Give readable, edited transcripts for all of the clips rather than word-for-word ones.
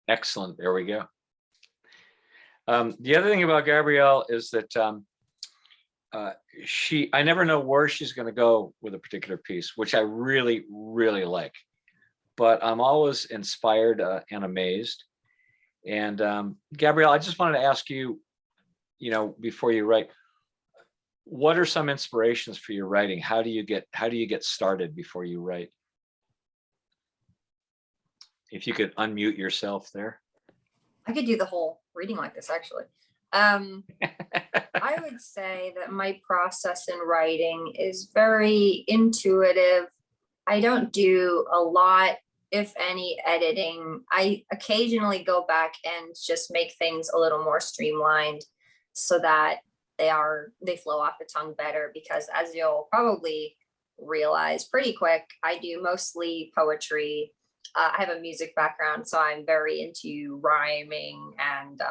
Excellent. There we go. The other thing about Gabrielle is that I never know where she's going to go with a particular piece, which I really, really like. But I'm always inspired and amazed. And Gabrielle, I just wanted to ask you, before you write, what are some inspirations for your writing? How do you get started before you write? If you could unmute yourself there. I could do the whole reading like this, actually. I would say that my process in writing is very intuitive. I don't do a lot, if any, editing. I occasionally go back and just make things a little more streamlined so that they flow off the tongue better, because as you'll probably realize pretty quick, I do mostly poetry. I have a music background, so I'm very into rhyming and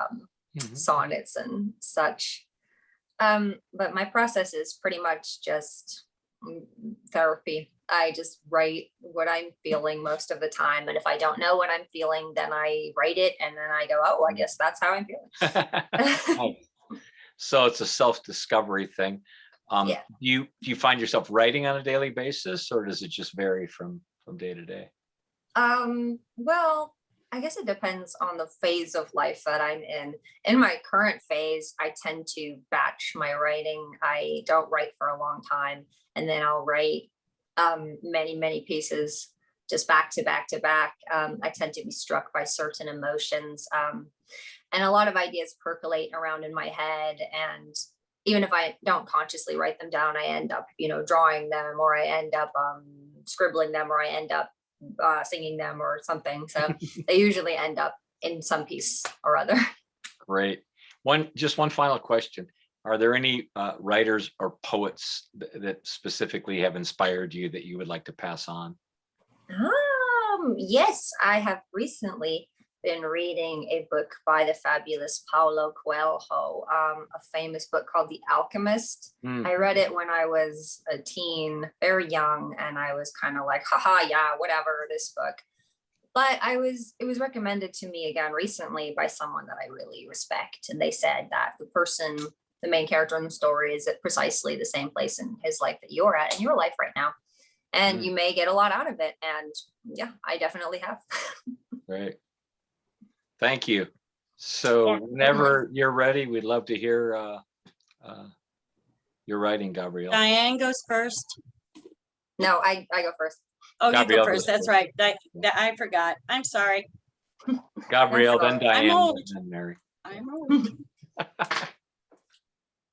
sonnets and such. But my process is pretty much just therapy. I just write what I'm feeling most of the time. And if I don't know what I'm feeling, then I write it. And then I go, oh, I guess that's how I'm feeling. So it's a self-discovery thing. Yeah. Do you find yourself writing on a daily basis, or does it just vary from day to day? Well, I guess it depends on the phase of life that I'm in. In my current phase, I tend to batch my writing. I don't write for a long time, and then I'll write many pieces just back to back to back. I tend to be struck by certain emotions, and a lot of ideas percolate around in my head. And even if I don't consciously write them down, I end up, drawing them, or I end up scribbling them, or I end up singing them or something. So they usually end up in some piece or other. Great. One final question. Are there any writers or poets that specifically have inspired you that you would like to pass on? Yes, I have recently been reading a book by the fabulous Paulo Coelho, a famous book called The Alchemist. I read it when I was a teen, very young, and I was kind of like, haha, yeah, whatever, this book. But it was recommended to me again recently by someone that I really respect. And they said that the main character in the story is at precisely the same place in his life that you're at in your life right now. And you may get a lot out of it. And yeah, I definitely have. Great. Thank you. So whenever you're ready, we'd love to hear your writing, Gabrielle. Dayan goes first. No, I go first. Oh, Gabrielle, you go first. That's right. I forgot. I'm sorry. Gabrielle, then Dayan, I'm old. then Mary. I'm old.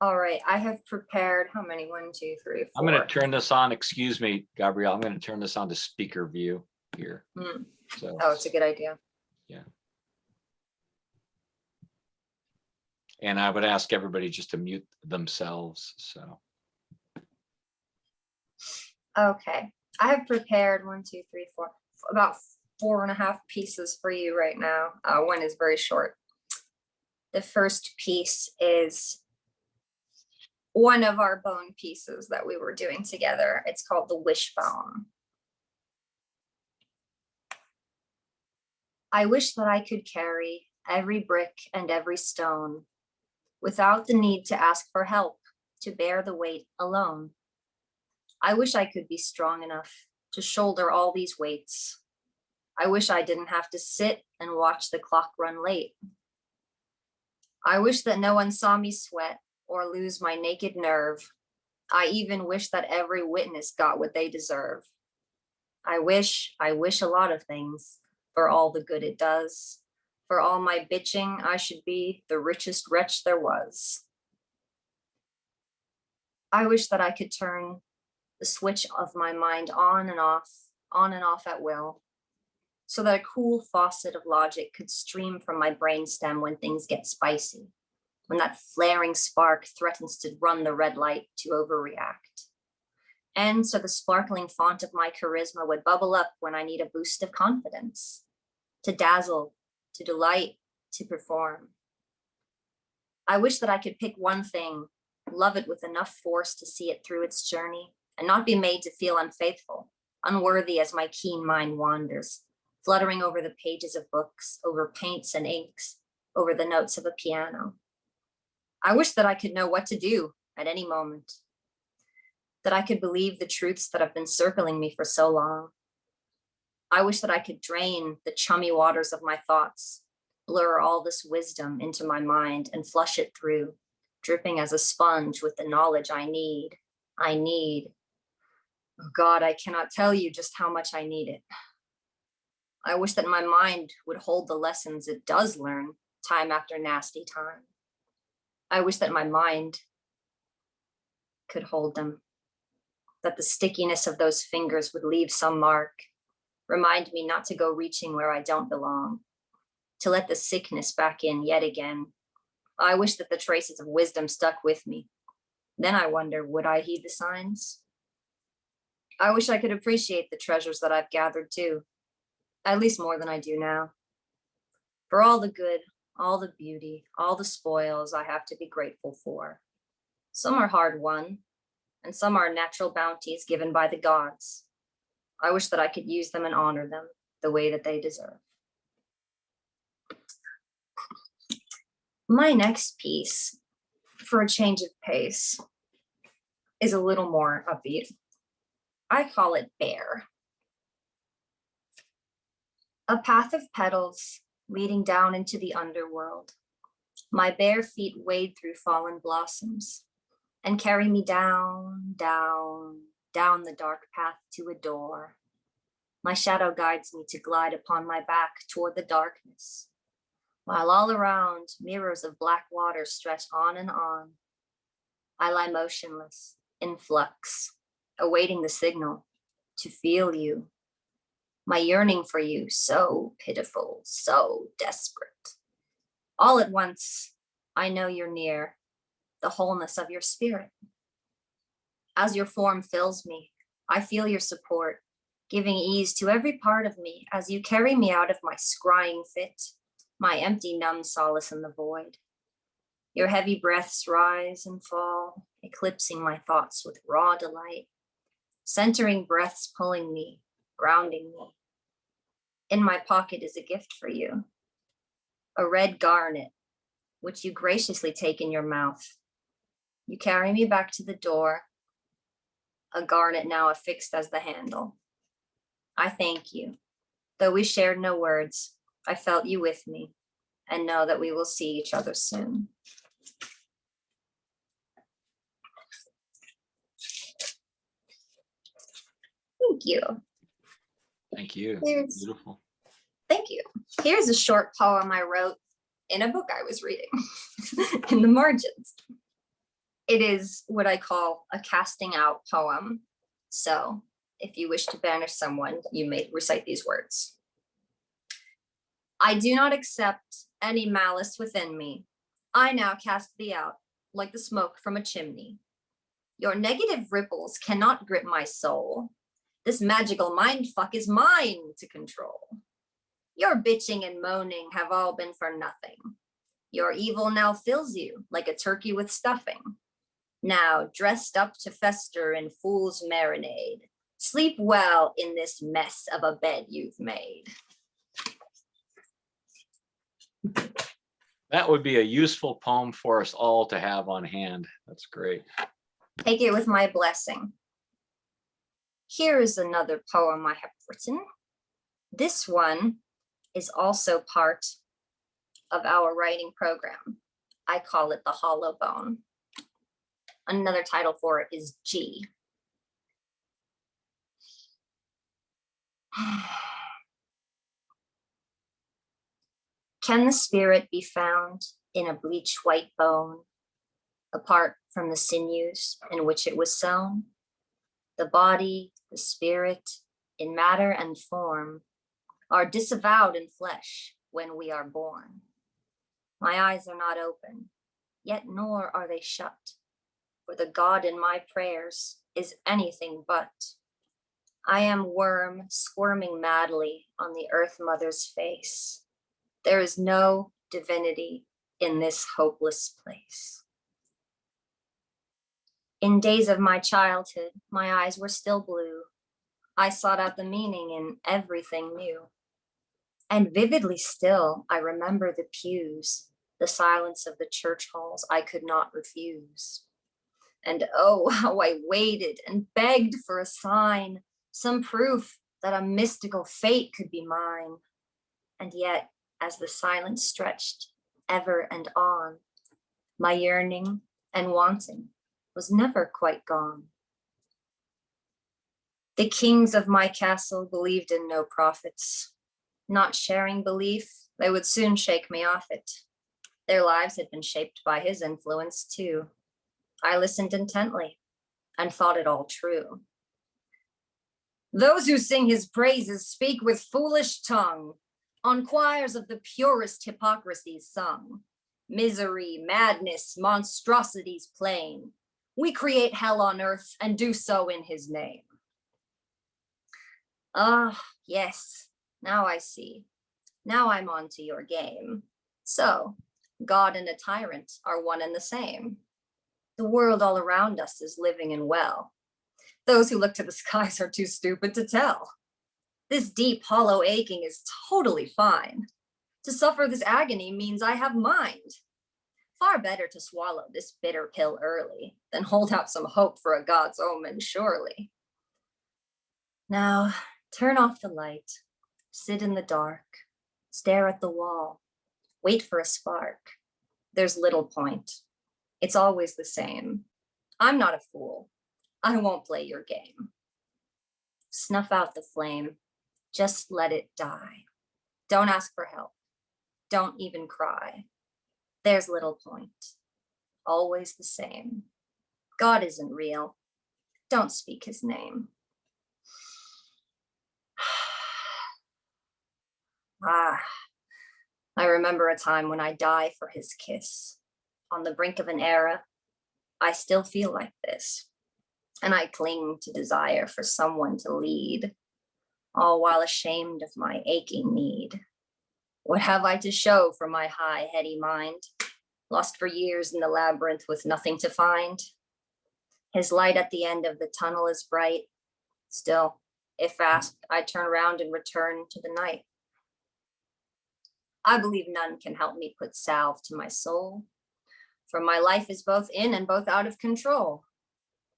All right, I have prepared how many? 1, 2, 3, 4. I'm going to turn this on. Excuse me, Gabrielle. I'm going to turn this on to speaker view here. So, it's a good idea. Yeah. And I would ask everybody just to mute themselves. So. Okay, I have prepared 1, 2, 3, 4, about 4.5 pieces for you right now. One is very short. The first piece is one of our bone pieces that we were doing together. It's called the Wishbone. I wish that I could carry every brick and every stone without the need to ask for help to bear the weight alone. I wish I could be strong enough to shoulder all these weights. I wish I didn't have to sit and watch the clock run late. I wish that no one saw me sweat or lose my naked nerve. I even wish that every witness got what they deserve. I wish a lot of things for all the good it does. For all my bitching, I should be the richest wretch there was. I wish that I could turn the switch of my mind on and off at will, so that a cool faucet of logic could stream from my brainstem when things get spicy, when that flaring spark threatens to run the red light to overreact. And so the sparkling font of my charisma would bubble up when I need a boost of confidence, to dazzle, to delight, to perform. I wish that I could pick one thing, love it with enough force to see it through its journey, and not be made to feel unfaithful, unworthy as my keen mind wanders, fluttering over the pages of books, over paints and inks, over the notes of a piano. I wish that I could know what to do at any moment, that I could believe the truths that have been circling me for so long. I wish that I could drain the chummy waters of my thoughts, blur all this wisdom into my mind and flush it through, dripping as a sponge with the knowledge I need. I need. Oh God, I cannot tell you just how much I need it. I wish that my mind would hold the lessons it does learn time after nasty time. I wish that my mind could hold them, that the stickiness of those fingers would leave some mark, remind me not to go reaching where I don't belong, to let the sickness back in yet again. I wish that the traces of wisdom stuck with me. Then I wonder, would I heed the signs? I wish I could appreciate the treasures that I've gathered too, at least more than I do now. For all the good, all the beauty, all the spoils I have to be grateful for. Some are hard won, and some are natural bounties given by the gods. I wish that I could use them and honor them the way that they deserve. My next piece, for a change of pace, is a little more upbeat. I call it Bare. A path of petals leading down into the underworld. My bare feet wade through fallen blossoms and carry me down, down, down the dark path to a door. My shadow guides me to glide upon my back toward the darkness, while all around mirrors of black water stretch on and on. I lie motionless, in flux, awaiting the signal to feel you. My yearning for you, so pitiful, so desperate. All at once, I know you're near, the wholeness of your spirit. As your form fills me, I feel your support, giving ease to every part of me as you carry me out of my scrying fit, my empty, numb solace in the void. Your heavy breaths rise and fall, eclipsing my thoughts with raw delight, centering breaths pulling me, grounding me. In my pocket is a gift for you, a red garnet, which you graciously take in your mouth. You carry me back to the door, a garnet now affixed as the handle. I thank you. Though we shared no words, I felt you with me and know that we will see each other soon. Thank you. Thank you. Here's- Beautiful. Thank you. Here's a short poem I wrote in a book I was reading in the margins. It is what I call a casting out poem. So if you wish to banish someone, you may recite these words. I do not accept any malice within me. I now cast thee out like the smoke from a chimney. Your negative ripples cannot grip my soul. This magical mind fuck is mine to control. Your bitching and moaning have all been for nothing. Your evil now fills you like a turkey with stuffing. Now dressed up to fester in fool's marinade. Sleep well in this mess of a bed you've made. That would be a useful poem for us all to have on hand. That's great. Take it with my blessing. Here is another poem I have written. This one is also part of our writing program. I call it the Hollow Bone. Another title for it is G. Can the spirit be found in a bleach white bone, apart from the sinews in which it was sewn? The body, the spirit, in matter and form, are disavowed in flesh when we are born. My eyes are not open, yet nor are they shut, for the God in my prayers is anything but. I am worm squirming madly on the earth mother's face. There is no divinity in this hopeless place. In days of my childhood, my eyes were still blue. I sought out the meaning in everything new. And vividly still, I remember the pews, the silence of the church halls I could not refuse. And oh, how I waited and begged for a sign, some proof that a mystical fate could be mine. And yet, as the silence stretched ever and on, my yearning and wanting was never quite gone. The kings of my castle believed in no prophets. Not sharing belief, they would soon shake me off it. Their lives had been shaped by his influence too. I listened intently and thought it all true. Those who sing his praises speak with foolish tongue, on choirs of the purest hypocrisies sung. Misery, madness, monstrosities plain. We create hell on earth and do so in his name. Ah, yes, now I see. Now I'm on to your game. So, God and a tyrant are one and the same. The world all around us is living and well. Those who look to the skies are too stupid to tell. This deep, hollow aching is totally fine. To suffer this agony means I have mind. Far better to swallow this bitter pill early than hold out some hope for a God's omen, surely. Now, turn off the light, sit in the dark, stare at the wall, wait for a spark. There's little point. It's always the same. I'm not a fool. I won't play your game. Snuff out the flame. Just let it die. Don't ask for help. Don't even cry. There's little point. Always the same. God isn't real. Don't speak his name. Ah, I remember a time when I die for his kiss. On the brink of an era, I still feel like this. And I cling to desire for someone to lead, all while ashamed of my aching need. What have I to show for my high, heady mind, lost for years in the labyrinth with nothing to find? His light at the end of the tunnel is bright. Still, if asked, I turn around and return to the night. I believe none can help me put salve to my soul, for my life is both in and both out of control.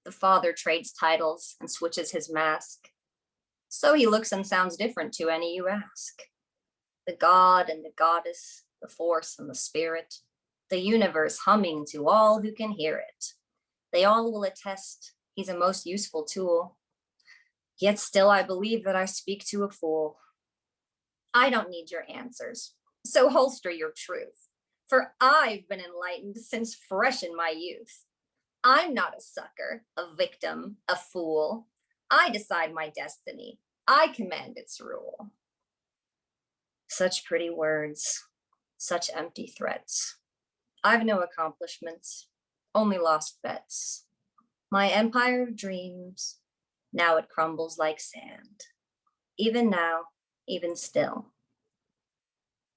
The father trades titles and switches his mask, so he looks and sounds different to any you ask. The god and the goddess, the force and the spirit, the universe humming to all who can hear it. They all will attest he's a most useful tool. Yet still I believe that I speak to a fool. I don't need your answers, so holster your truth, for I've been enlightened since fresh in my youth. I'm not a sucker, a victim, a fool. I decide my destiny. I command its rule. Such pretty words, such empty threats. I've no accomplishments, only lost bets. My empire of dreams, now it crumbles like sand. Even now, even still,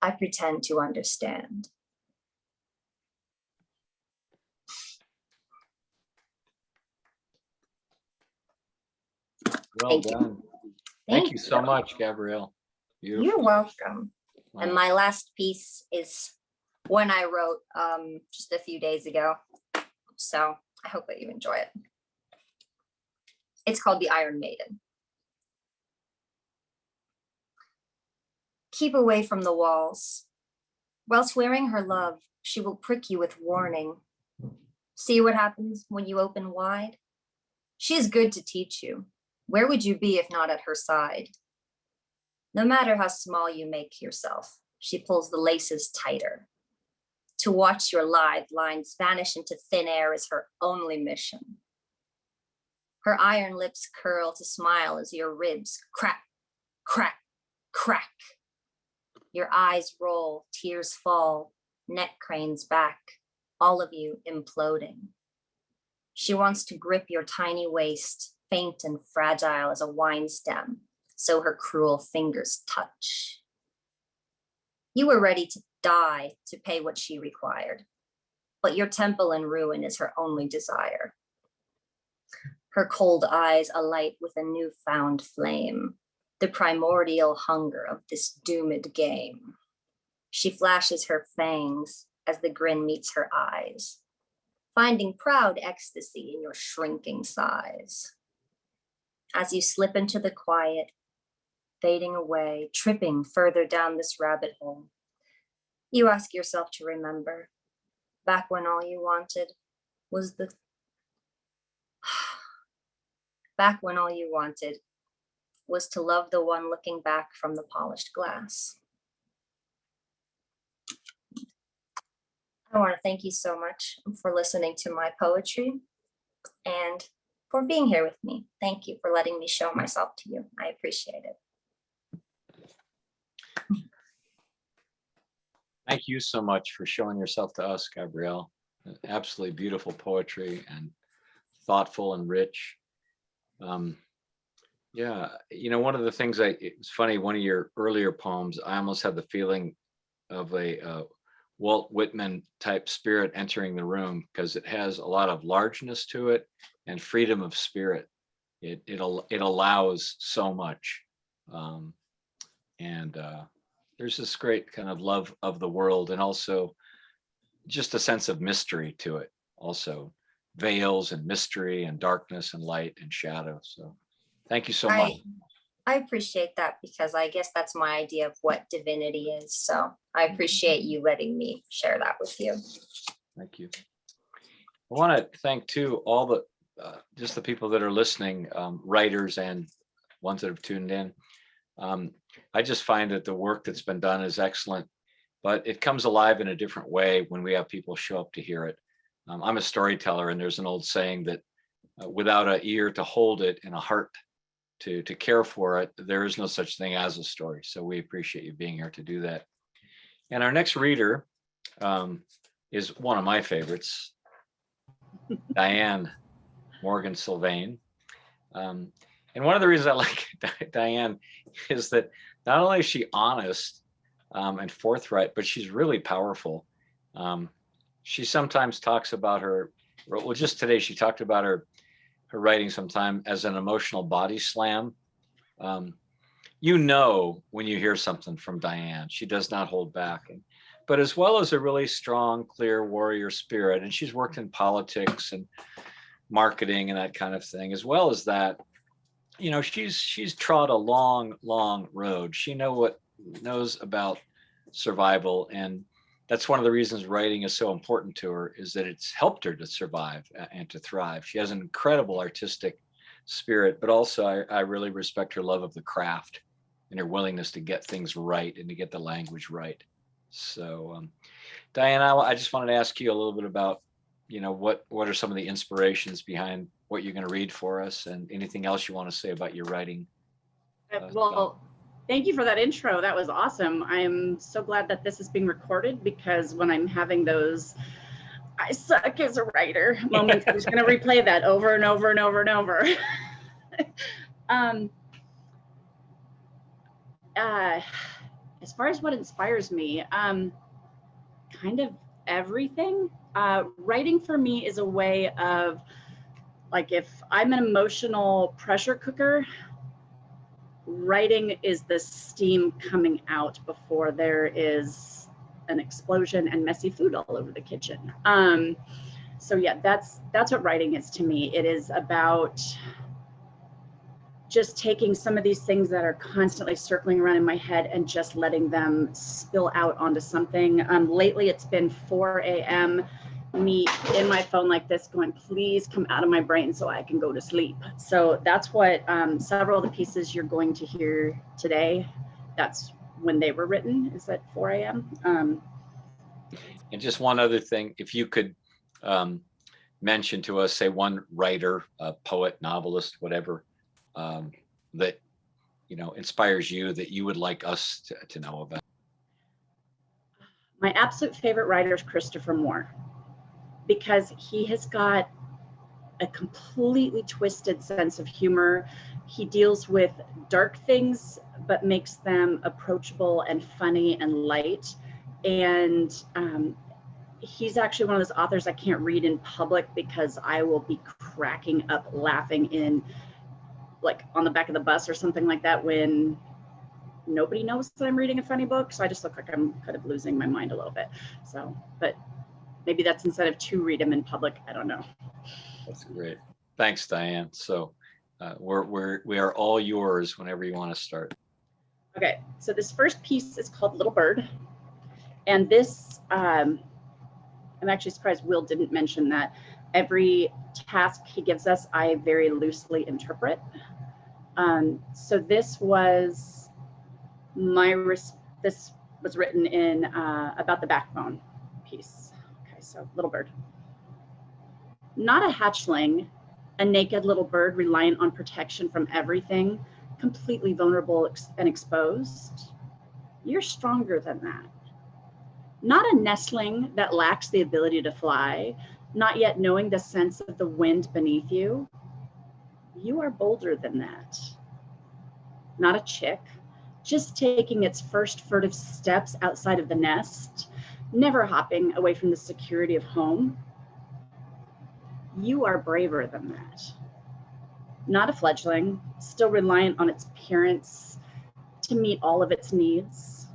I pretend to understand. Well Thank you. done. Thank you so much, Gabrielle. You're Beautiful. welcome. Wow. And my last piece is one I wrote just a few days ago. So I hope that you enjoy it. It's called The Iron Maiden. Keep away from the walls. While swearing her love, she will prick you with warning. See what happens when you open wide? She is good to teach you. Where would you be if not at her side? No matter how small you make yourself, she pulls the laces tighter. To watch your lithe lines vanish into thin air is her only mission. Her iron lips curl to smile as your ribs crack, crack, crack. Your eyes roll, tears fall, neck cranes back, all of you imploding. She wants to grip your tiny waist, faint and fragile as a wine stem, so her cruel fingers touch. You were ready to die to pay what she required, but your temple in ruin is her only desire. Her cold eyes alight with a newfound flame. the primordial hunger of this doomed game. She flashes her fangs as the grin meets her eyes, finding proud ecstasy in your shrinking size. As you slip into the quiet, fading away, tripping further down this rabbit hole, you ask yourself to remember, back when all you wanted was back when all you wanted was to love the one looking back from the polished glass. I want to thank you so much for listening to my poetry and for being here with me. Thank you for letting me show myself to you. I appreciate it. Thank you so much for showing yourself to us, Gabrielle. Absolutely beautiful poetry and thoughtful and rich. Yeah, you know, one of the things it's funny, one of your earlier poems, I almost had the feeling of a Walt Whitman type spirit entering the room, because it has a lot of largeness to it and freedom of spirit. It allows so much. There's this great kind of love of the world, and also just a sense of mystery to it. Also veils and mystery and darkness and light and shadow. So thank you so much. I appreciate that, because I guess that's my idea of what divinity is. So I appreciate you letting me share that with you. Thank you. I want to thank too all the just the people that are listening, writers and ones that have tuned in. I just find that the work that's been done is excellent, but it comes alive in a different way when we have people show up to hear it. I'm a storyteller, and there's an old saying that without an ear to hold it and a heart to care for it, there is no such thing as a story. So we appreciate you being here to do that. And our next reader is one of my favorites, Dayan Margan-Sylvaen. And one of the reasons I like Dayan is that not only is she honest and forthright, but she's really powerful. She sometimes talks about her, well, just today she talked about her writing sometime as an emotional body slam. You know when you hear something from Dayan, she does not hold back. But as well as a really strong, clear warrior spirit, and she's worked in politics and marketing and that kind of thing, as well as that, you know, she's trod a long road. She knows about survival, and that's one of the reasons writing is so important to her, is that it's helped her to survive and to thrive. She has an incredible artistic spirit, but also I really respect her love of the craft and her willingness to get things right and to get the language right. So Diana, I just wanted to ask you a little bit about, you know, what are some of the inspirations behind what you're going to read for us, and anything else you want to say about your writing? Well, thank you for that intro. That was awesome. I am so glad that this is being recorded, because when I'm having those I suck as a writer moments, I'm just going to replay that over and over and over and over. As far as what inspires me, kind of everything. Writing for me is a way of, like, if I'm an emotional pressure cooker, writing is the steam coming out before there is an explosion and messy food all over the kitchen. So yeah, that's what writing is to me. It is about just taking some of these things that are constantly circling around in my head and just letting them spill out onto something. Lately it's been 4 a.m. me in my phone like this going, please come out of my brain so I can go to sleep. So that's what several of the pieces you're going to hear today, that's when they were written, is at 4 a.m. And just one other thing, if you could mention to us, say, one writer, poet, novelist, whatever, that, you know, inspires you, that you would like us to know about. My absolute favorite writer is Christopher Moore, because he has got a completely twisted sense of humor. He deals with dark things, but makes them approachable and funny and light. And he's actually one of those authors I can't read in public, because I will be cracking up laughing in like on the back of the bus or something like that when nobody knows that I'm reading a funny book. So I just look like I'm kind of losing my mind a little bit. So, but maybe that's incentive to read them in public. I don't know. That's great. Thanks, Diane. So we are all yours whenever you want to start. Okay, so this first piece is called Little Bird. And this, I'm actually surprised Will didn't mention that. Every task he gives us, I very loosely interpret. So this was this was written in about the backbone piece. Okay, so Little Bird. Not a hatchling, a naked little bird reliant on protection from everything, completely vulnerable and exposed. You're stronger than that. Not a nestling that lacks the ability to fly, not yet knowing the sense of the wind beneath you. You are bolder than that. Not a chick, just taking its first furtive steps outside of the nest, never hopping away from the security of home. You are braver than that. Not a fledgling, still reliant on its parents to meet all of its needs.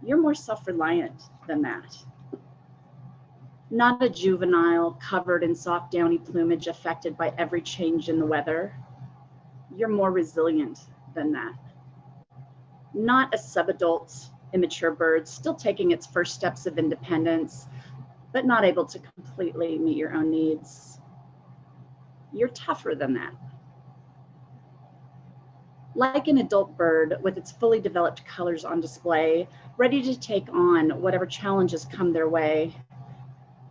You're more self-reliant than that. Not a juvenile covered in soft downy plumage affected by every change in the weather. You're more resilient than that. Not a subadult, immature bird, still taking its first steps of independence, but not able to completely meet your own needs. You're tougher than that. Like an adult bird with its fully developed colors on display, ready to take on whatever challenges come their way.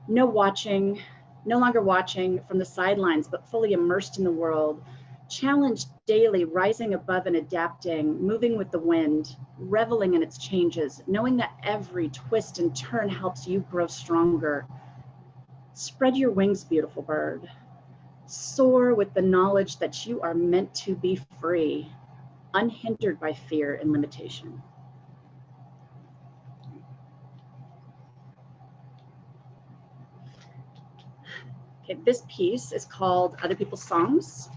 No longer watching from the sidelines, but fully immersed in the world, challenged daily, rising above and adapting, moving with the wind, reveling in its changes, knowing that every twist and turn helps you grow stronger. Spread your wings, beautiful bird. Soar with the knowledge that you are meant to be free, unhindered by fear and limitation. Okay, this piece is called Other People's Songs.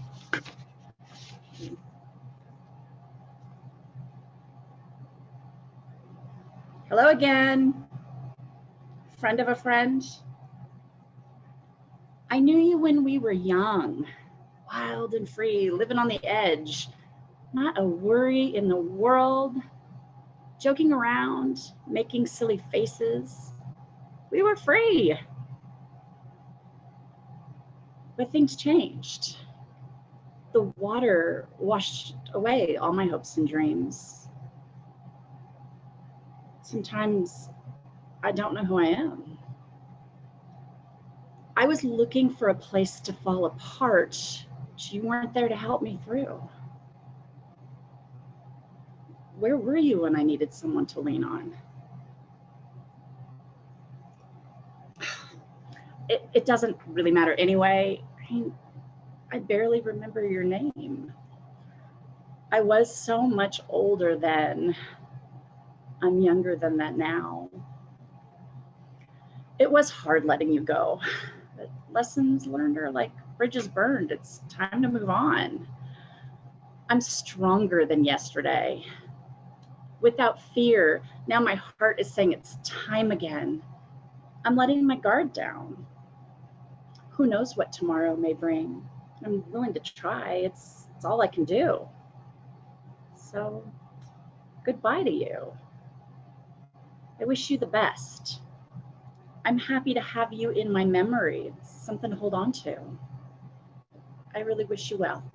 Hello again, friend of a friend. I knew you when we were young, wild and free, living on the edge, not a worry in the world, joking around, making silly faces. We were free. But things changed. The water washed away all my hopes and dreams. Sometimes I don't know who I am. I was looking for a place to fall apart, but you weren't there to help me through. Where were you when I needed someone to lean on? It doesn't really matter anyway. I barely remember your name. I was so much older then. I'm younger than that now. It was hard letting you go. But lessons learned are like bridges burned. It's time to move on. I'm stronger than yesterday. Without fear, now my heart is saying it's time again. I'm letting my guard down. Who knows what tomorrow may bring? I'm willing to try. It's all I can do. So goodbye to you. I wish you the best. I'm happy to have you in my memory. It's something to hold on to. I really wish you well.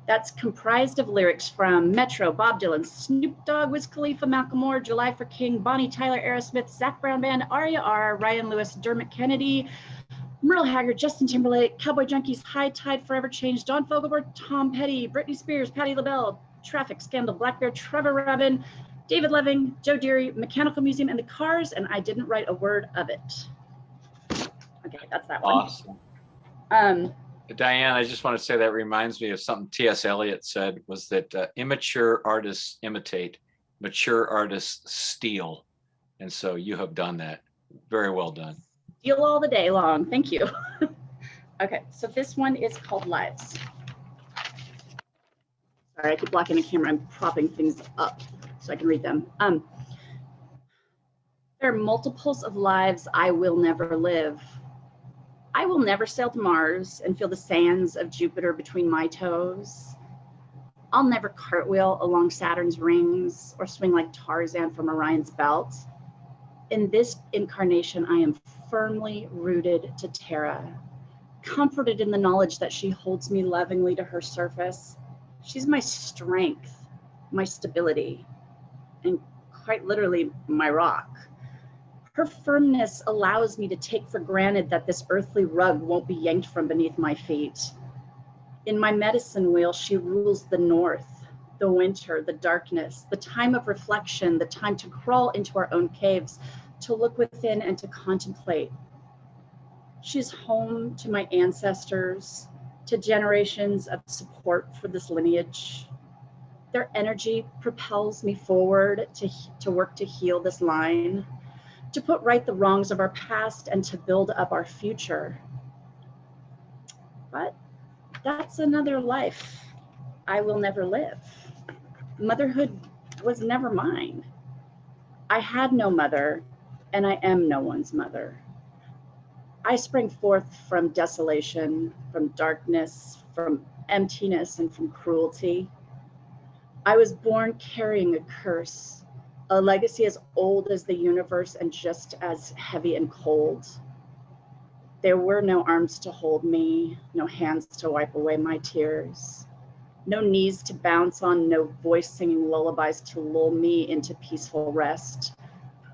That's comprised of lyrics from Metro, Bob Dylan, Snoop Dogg, Wiz Khalifa, Malcolm Moore, July for King, Bonnie Tyler, Aerosmith, Zac Brown Band, Aria R, Ryan Lewis, Dermot Kennedy, Merle Haggard, Justin Timberlake, Cowboy Junkies, High Tide, Forever Changed, Don Fogelberg, Tom Petty, Britney Spears, Patti LaBelle, Traffic, Scandal, Black Bear, Trevor Rabin, David Leving, Joe Deary, Mechanical Museum, and the Cars, and I didn't write a word of it. Okay, that's that one. Awesome. Diane, I just want to say that reminds me of something T.S. Eliot said, was that immature artists imitate, mature artists steal. And so you have done that. Very well done. Steal all the day long. Thank you. Okay, so this one is called Lives. Sorry, I keep blocking the camera. I'm propping things up so I can read them. There are multiples of lives I will never live. I will never sail to Mars and feel the sands of Jupiter between my toes. I'll never cartwheel along Saturn's rings or swing like Tarzan from Orion's belt. In this incarnation, I am firmly rooted to Terra, comforted in the knowledge that she holds me lovingly to her surface. She's my strength, my stability, and quite literally my rock. Her firmness allows me to take for granted that this earthly rug won't be yanked from beneath my feet. In my medicine wheel, she rules the north, the winter, the darkness, the time of reflection, the time to crawl into our own caves, to look within and to contemplate. She's home to my ancestors, to generations of support for this lineage. Their energy propels me forward to work to heal this line, to put right the wrongs of our past and to build up our future. But that's another life I will never live. Motherhood was never mine. I had no mother, and I am no one's mother. I sprang forth from desolation, from darkness, from emptiness, and from cruelty. I was born carrying a curse, a legacy as old as the universe and just as heavy and cold. There were no arms to hold me, no hands to wipe away my tears, no knees to bounce on, no voice singing lullabies to lull me into peaceful rest,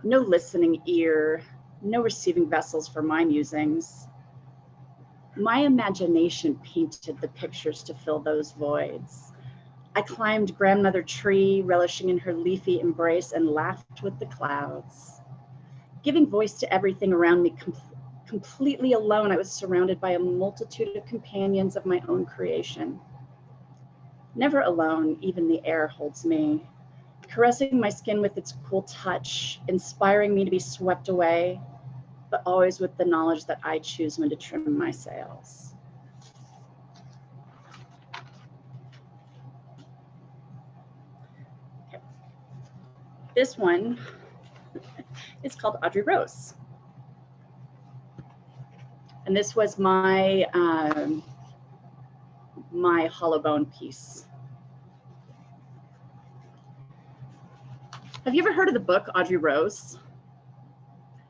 no listening ear, no receiving vessels for my musings. My imagination painted the pictures to fill those voids. I climbed grandmother tree, relishing in her leafy embrace, and laughed with the clouds. Giving voice to everything around me, completely alone, I was surrounded by a multitude of companions of my own creation. Never alone, even the air holds me, caressing my skin with its cool touch, inspiring me to be swept away, but always with the knowledge that I choose when to trim my sails. This one is called Audrey Rose. And this was my my hollow bone piece. Have you ever heard of the book Audrey Rose?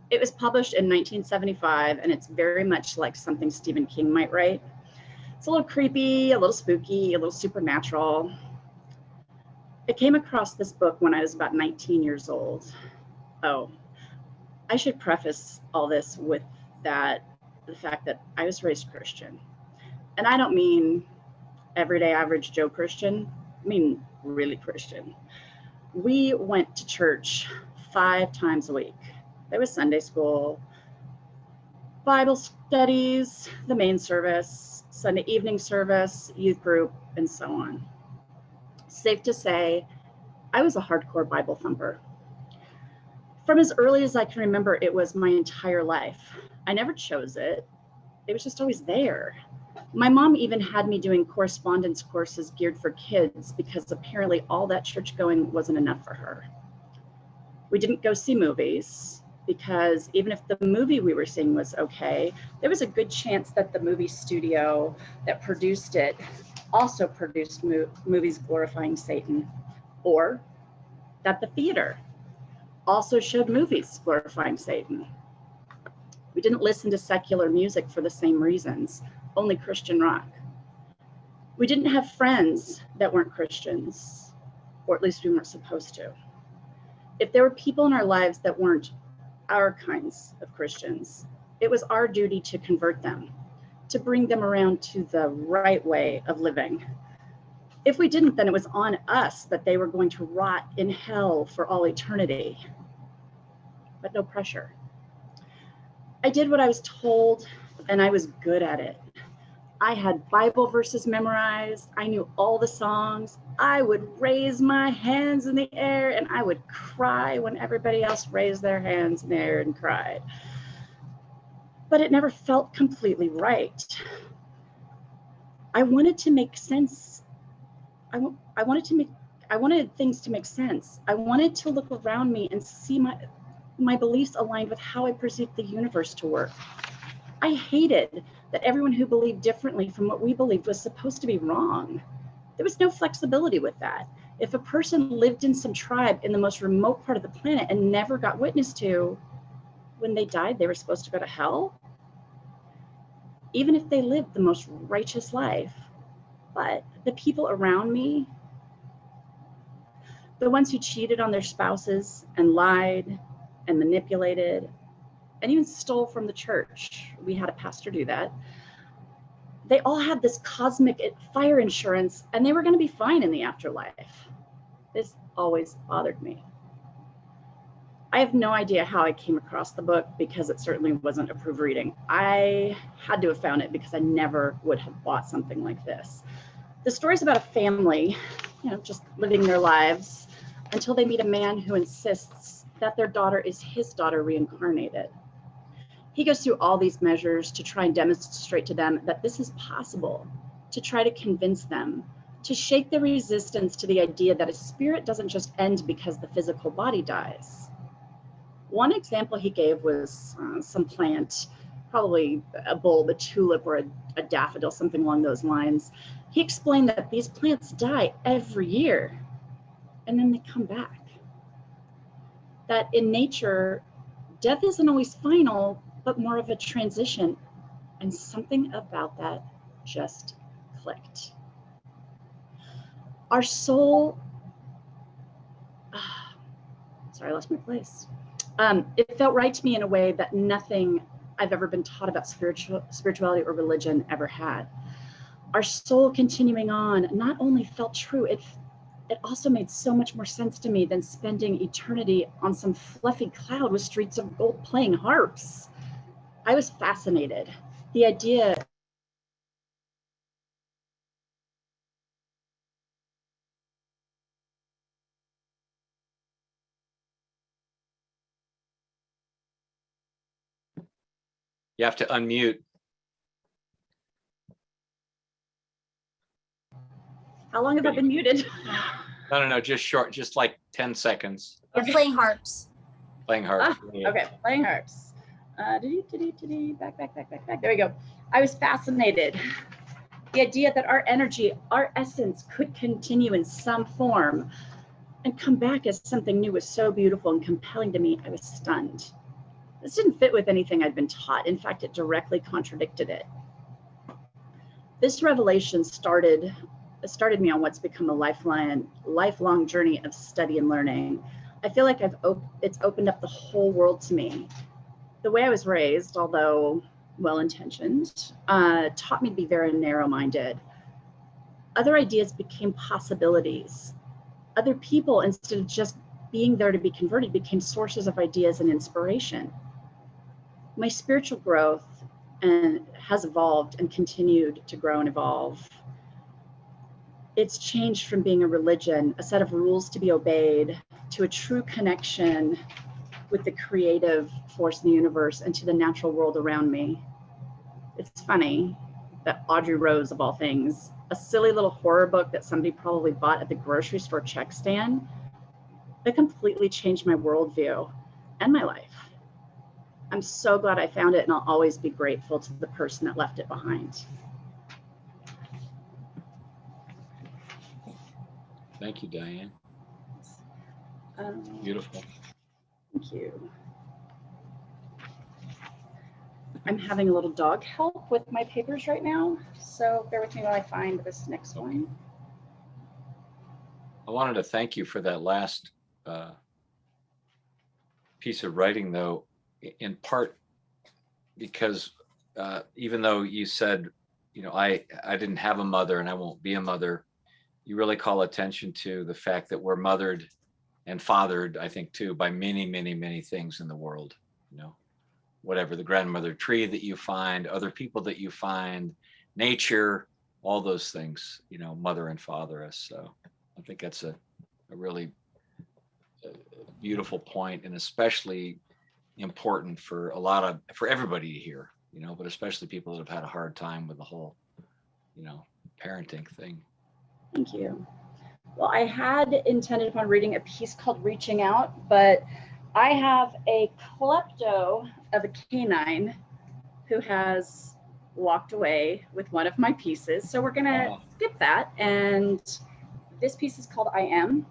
It was published in 1975, and it's very much like something Stephen King might write. It's a little creepy, a little spooky, a little supernatural. I came across this book when I was about 19 years old. Oh, I should preface all this with the fact that I was raised Christian. And I don't mean everyday average Joe Christian, I mean really Christian. We went to church 5 times a week. There was Sunday school, Bible studies, the main service, Sunday evening service, youth group, and so on. Safe to say, I was a hardcore Bible thumper. From as early as I can remember, it was my entire life. I never chose it. It was just always there. My mom even had me doing correspondence courses geared for kids because apparently all that church going wasn't enough for her. We didn't go see movies because even if the movie we were seeing was okay, there was a good chance that the movie studio that produced it also produced movies glorifying Satan, or that the theater also showed movies glorifying Satan. We didn't listen to secular music for the same reasons, only Christian rock. We didn't have friends that weren't Christians, or at least we weren't supposed to. If there were people in our lives that weren't our kinds of Christians, it was our duty to convert them, to bring them around to the right way of living. If we didn't, then it was on us that they were going to rot in hell for all eternity. But no pressure. I did what I was told, and I was good at it. I had Bible verses memorized. I knew all the songs. I would raise my hands in the air, and I would cry when everybody else raised their hands in the air and cried. But it never felt completely right. I wanted to make sense I wanted things to make sense. I wanted to look around me and see my beliefs aligned with how I perceived the universe to work. I hated that everyone who believed differently from what we believed was supposed to be wrong. There was no flexibility with that. If a person lived in some tribe in the most remote part of the planet and never got witnessed to, when they died, they were supposed to go to hell? Even if they lived the most righteous life. But the people around me, the ones who cheated on their spouses and lied and manipulated and even stole from the church, we had a pastor do that, they all had this cosmic fire insurance and they were going to be fine in the afterlife. This always bothered me. I have no idea how I came across the book because it certainly wasn't approved reading. I had to have found it because I never would have bought something like this. The story's about a family, just living their lives until they meet a man who insists that their daughter is his daughter reincarnated. He goes through all these measures to try and demonstrate to them that this is possible, to try to convince them, to shake the resistance to the idea that a spirit doesn't just end because the physical body dies. One example he gave was some plant, probably a bulb, a tulip, or a daffodil, something along those lines. He explained that these plants die every year and then they come back. That in nature, death isn't always final, but more of a transition. And something about that just clicked. Our soul, sorry, I lost my place. It felt right to me in a way that nothing I've ever been taught about spirituality or religion ever had. Our soul continuing on not only felt true, it also made so much more sense to me than spending eternity on some fluffy cloud with streets of gold playing harps. I was fascinated. The idea You have to unmute. How long have I been muted? No, just short, just like 10 seconds. They're playing harps. Playing harp. Okay, playing harps. Back. There we go. I was fascinated. The idea that our energy, our essence could continue in some form and come back as something new was so beautiful and compelling to me. I was stunned. This didn't fit with anything I'd been taught. In fact, it directly contradicted it. This revelation started me on what's become a lifelong journey of study and learning. I feel like it's opened up the whole world to me. The way I was raised, although well-intentioned, taught me to be very narrow-minded. Other ideas became possibilities. Other people, instead of just being there to be converted, became sources of ideas and inspiration. My spiritual growth has evolved and continued to grow and evolve. It's changed from being a religion, a set of rules to be obeyed, to a true connection with the creative force in the universe and to the natural world around me. It's funny that Audrey Rose, of all things, a silly little horror book that somebody probably bought at the grocery store check stand, that completely changed my worldview and my life. I'm so glad I found it, and I'll always be grateful to the person that left it behind. Thank you, Diane. Beautiful. Thank you. I'm having a little dog help with my papers right now, so bear with me while I find this next one. I wanted to thank you for that last piece of writing, though, in part because even though you said, I didn't have a mother and I won't be a mother, you really call attention to the fact that we're mothered and fathered, I think, too, by many, many, many things in the world, whatever, the grandmother tree that you find, other people that you find, nature, all those things, mother and father us. So I think that's a really beautiful point, and especially important for everybody to hear, but especially people that have had a hard time with the whole, parenting thing. Thank you. Well, I had intended upon reading a piece called Reaching Out, but I have a klepto of a canine who has walked away with one of my pieces. So we're gonna skip that. And this piece is called I Am.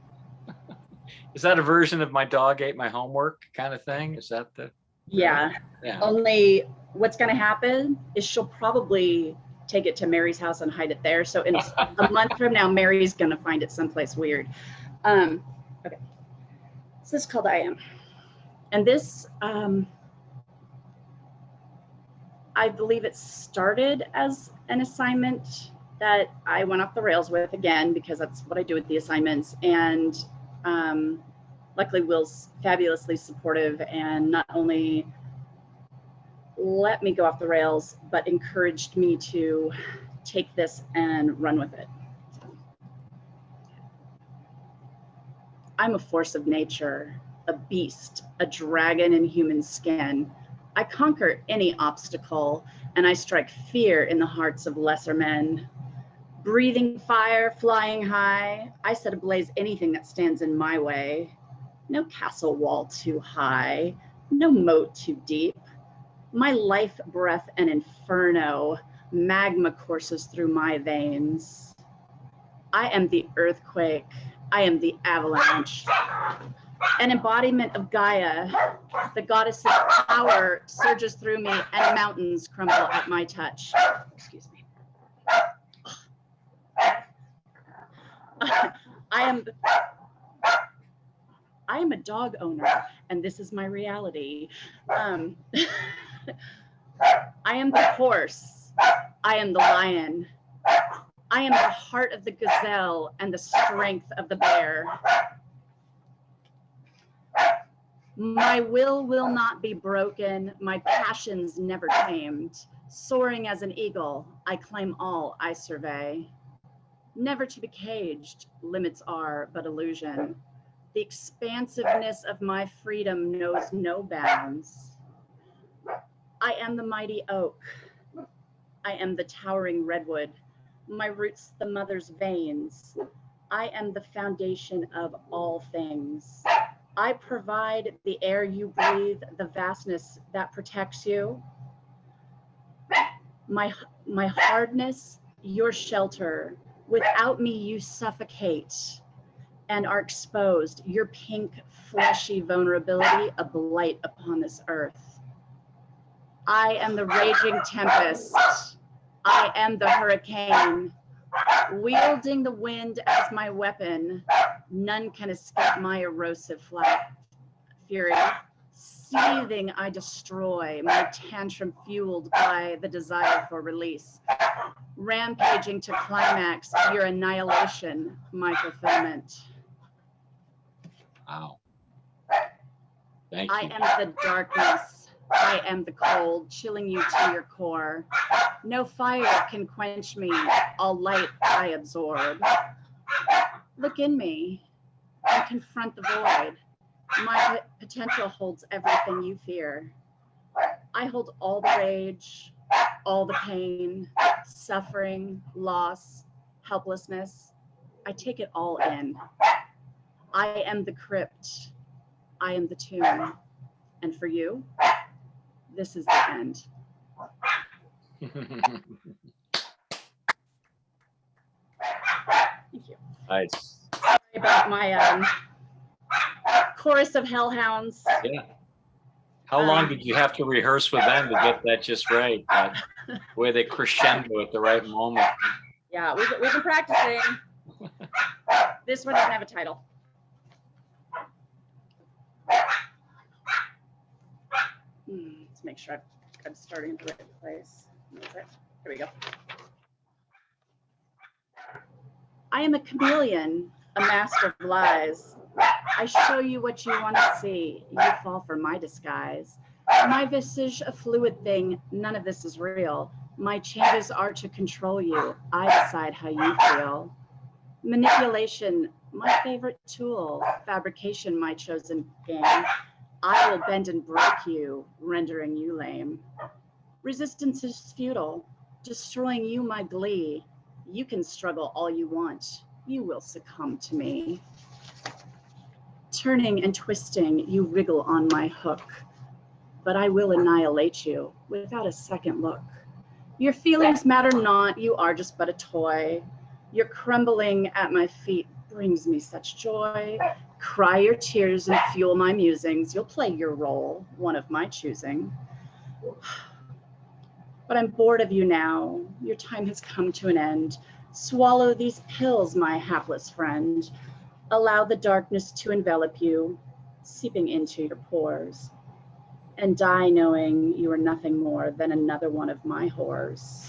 Is that a version of my dog ate my homework kind of thing? Is that the? Yeah. Yeah. Only what's gonna happen is she'll probably take it to Mary's house and hide it there. So in a month from now, Mary's gonna find it someplace weird. Okay. So this is called I Am. And this, I believe it started as an assignment that I went off the rails with again, because that's what I do with the assignments. And luckily Will's fabulously supportive and not only let me go off the rails, but encouraged me to take this and run with it. I'm a force of nature, a beast, a dragon in human skin. I conquer any obstacle, and I strike fear in the hearts of lesser men. Breathing fire, flying high, I set ablaze anything that stands in my way. No castle wall too high, no moat too deep. My life breath an inferno, magma courses through my veins. I am the earthquake, I am the avalanche. An embodiment of Gaia, the goddess's power surges through me and mountains crumble at my touch. Excuse me. I am a dog owner, and this is my reality. I am the horse. I am the lion. I am the heart of the gazelle and the strength of the bear. My will not be broken. My passions never tamed. Soaring as an eagle, I claim all I survey. Never to be caged, limits are but illusion. The expansiveness of my freedom knows no bounds. I am the mighty oak. I am the towering redwood. My roots the mother's veins. I am the foundation of all things. I provide the air you breathe, the vastness that protects you. My hardness, your shelter. Without me, you suffocate and are exposed. Your pink, fleshy vulnerability, a blight upon this earth. I am the raging tempest. I am the hurricane. Wielding the wind as my weapon, none can escape my erosive fury. Seething, I destroy, my tantrum fueled by the desire for release. Rampaging to climax, your annihilation, my fulfillment. Wow. Thank you. I am the darkness. I am the cold, chilling you to your core. No fire can quench me, all light I absorb. Look in me and confront the void. My potential holds everything you fear. I hold all the rage, all the pain, suffering, loss, helplessness. I take it all in. I am the crypt. I am the tomb. And for you, this is the end. Thank you. Nice. Sorry about my chorus of hellhounds. Yeah. How long did you have to rehearse with them to get that just right? Where they crescendo at the right moment. Yeah, we've been practicing. This one doesn't have a title. Let's make sure I'm starting in the right place. Here we go. I am a chameleon, a master of lies. I show you what you want to see. You fall for my disguise. My visage, a fluid thing. None of this is real. My changes are to control you. I decide how you feel. Manipulation, my favorite tool. Fabrication, my chosen game. I will bend and break you, rendering you lame. Resistance is futile, destroying you, my glee. You can struggle all you want. you will succumb to me. Turning and twisting, you wriggle on my hook, but I will annihilate you without a second look. Your feelings matter not, you are just but a toy. Your crumbling at my feet brings me such joy. Cry your tears and fuel my musings. You'll play your role, one of my choosing. But I'm bored of you now. Your time has come to an end. Swallow these pills, my hapless friend. Allow the darkness to envelop you, seeping into your pores, and die knowing you are nothing more than another one of my whores.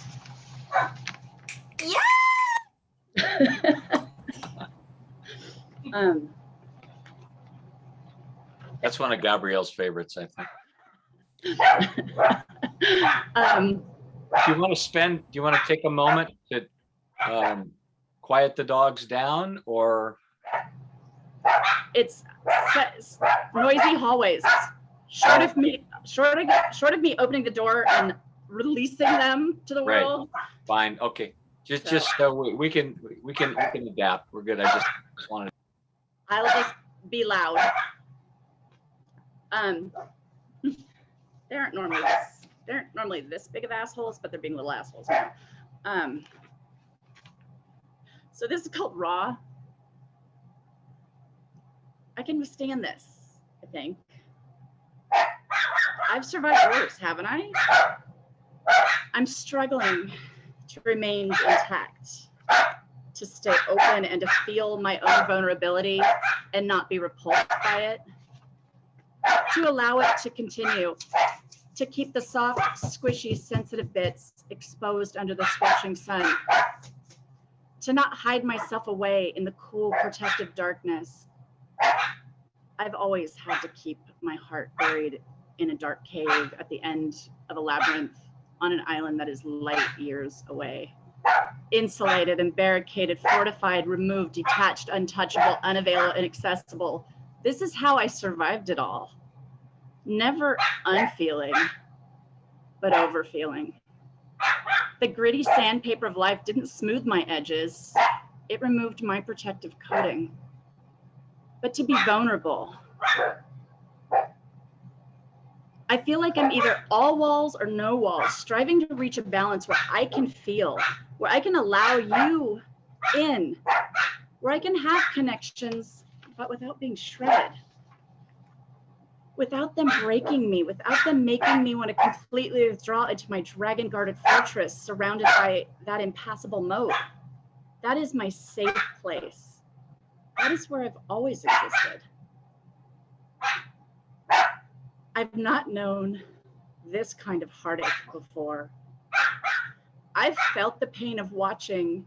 That's one of Gabrielle's favorites, I think. Do you want to take a moment to quiet the dogs down, or? It's noisy hallways. Short of me opening the door and releasing them to the Right. world. Fine, okay. Just we can adapt. We're good. I just wanted. I'll just be loud. They aren't normally this big of assholes, but they're being little assholes now. So this is called Raw. I can withstand this, I think. I've survived worse, haven't I? I'm struggling to remain intact, to stay open and to feel my own vulnerability and not be repulsed by it, to allow it to continue, to keep the soft, squishy, sensitive bits exposed under the scorching sun, to not hide myself away in the cool, protective darkness. I've always had to keep my heart buried in a dark cave at the end of a labyrinth on an island that is light years away. Insulated and barricaded, fortified, removed, detached, untouchable, unavailable, inaccessible. This is how I survived it all. Never unfeeling, but overfeeling. The gritty sandpaper of life didn't smooth my edges. It removed my protective coating. But to be vulnerable, I feel like I'm either all walls or no walls, striving to reach a balance where I can feel, where I can allow you in, where I can have connections, but without being shredded, without them breaking me, without them making me want to completely withdraw into my dragon-guarded fortress surrounded by that impassable moat. That is my safe place. That is where I've always existed. I've not known this kind of heartache before. I've felt the pain of watching,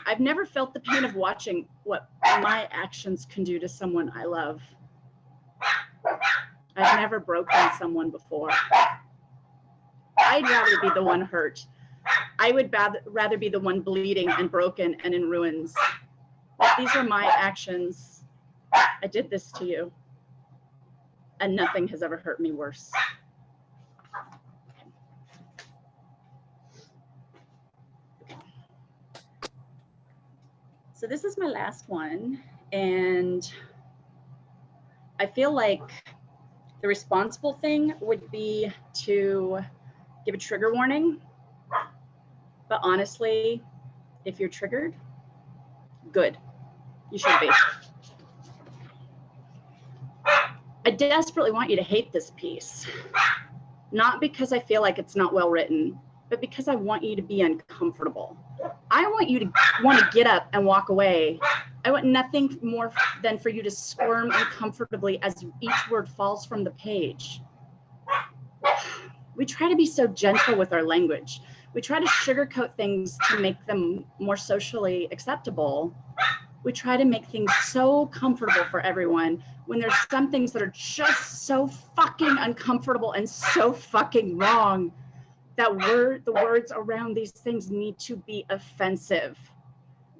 I've never felt the pain of watching what my actions can do to someone I love. I've never broken someone before. I'd rather be the one hurt. I would rather be the one bleeding and broken and in ruins. But these are my actions. I did this to you. And nothing has ever hurt me worse. So this is my last one. And I feel like the responsible thing would be to give a trigger warning. But honestly, if you're triggered, good. You should be. I desperately want you to hate this piece. Not because I feel like it's not well written, but because I want you to be uncomfortable. I want you to want to get up and walk away. I want nothing more than for you to squirm uncomfortably as each word falls from the page. We try to be so gentle with our language. We try to sugarcoat things to make them more socially acceptable. We try to make things so comfortable for everyone when there's some things that are just so fucking uncomfortable and so fucking wrong that the words around these things need to be offensive.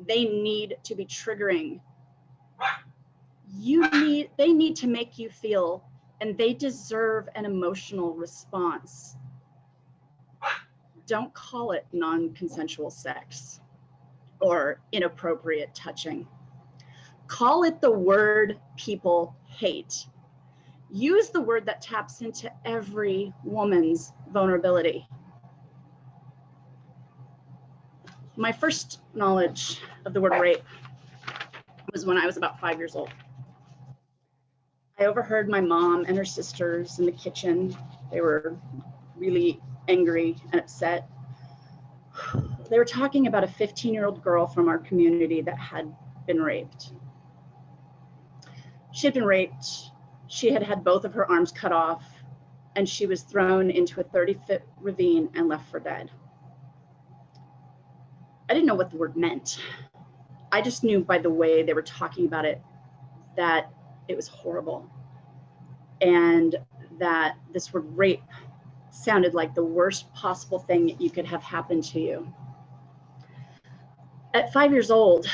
They need to be triggering. They need to make you feel, and they deserve an emotional response. Don't call it non-consensual sex. or inappropriate touching. Call it the word people hate. Use the word that taps into every woman's vulnerability. My first knowledge of the word rape was when I was about 5 years old. I overheard my mom and her sisters in the kitchen. They were really angry and upset. They were talking about a 15-year-old girl from our community that had been raped. She had been raped. She had had both of her arms cut off, and she was thrown into a 30-foot ravine and left for dead. I didn't know what the word meant. I just knew by the way they were talking about it that it was horrible, and that this word rape sounded like the worst possible thing you could have happen to you. At 5 years old,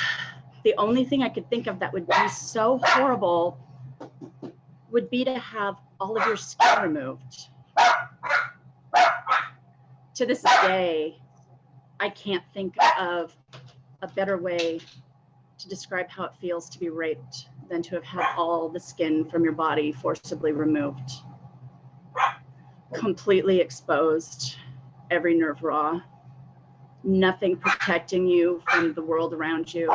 the only thing I could think of that would be so horrible would be to have all of your skin removed. To this day, I can't think of a better way to describe how it feels to be raped than to have had all the skin from your body forcibly removed. Completely exposed, every nerve raw, nothing protecting you from the world around you,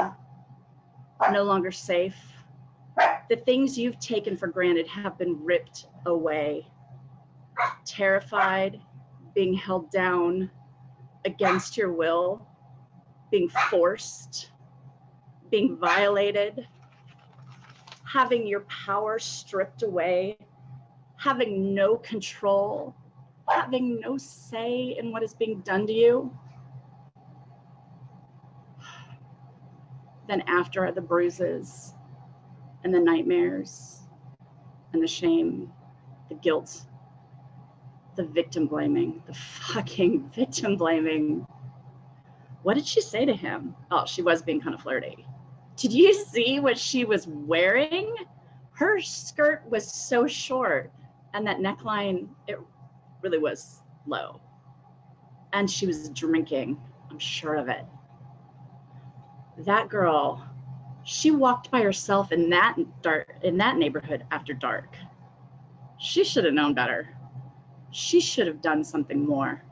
no longer safe. The things you've taken for granted have been ripped away. Terrified, being held down against your will, being forced, being violated, having your power stripped away, having no control, having no say in what is being done to you. Then after are the bruises and the nightmares and the shame, the guilt, the victim blaming, the fucking victim blaming. What did she say to him? Oh, she was being kind of flirty. Did you see what she was wearing? Her skirt was so short, and that neckline, it really was low. And she was drinking, I'm sure of it. That girl, she walked by herself in that neighborhood after dark. She should have known better. She should have done something more.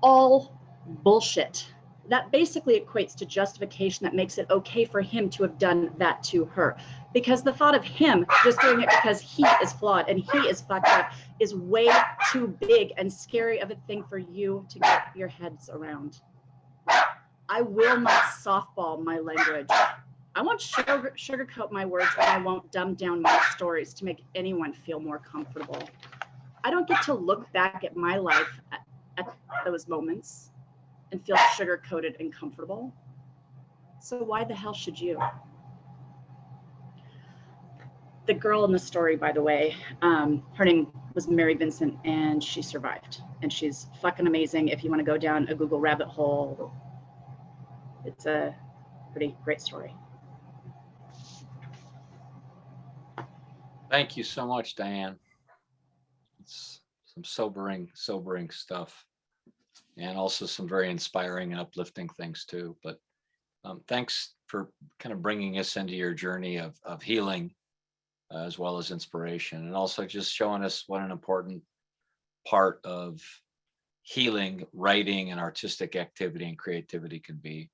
All bullshit. That basically equates to justification that makes it okay for him to have done that to her. Because the thought of him just doing it because he is flawed and he is fucked up is way too big and scary of a thing for you to get your heads around. I will not softball my language. I won't sugarcoat my words, and I won't dumb down my stories to make anyone feel more comfortable. I don't get to look back at my life at those moments and feel sugar-coated and comfortable. So why the hell should you? The girl in the story, by the way, her name was Mary Vincent, and she survived. And she's fucking amazing. If you want to go down a Google rabbit hole, it's a pretty great story. Thank you so much, Dayan. It's some sobering stuff, and also some very inspiring and uplifting things too. But thanks for kind of bringing us into your journey of healing, as well as inspiration, and also just showing us what an important part of healing writing and artistic activity and creativity can be.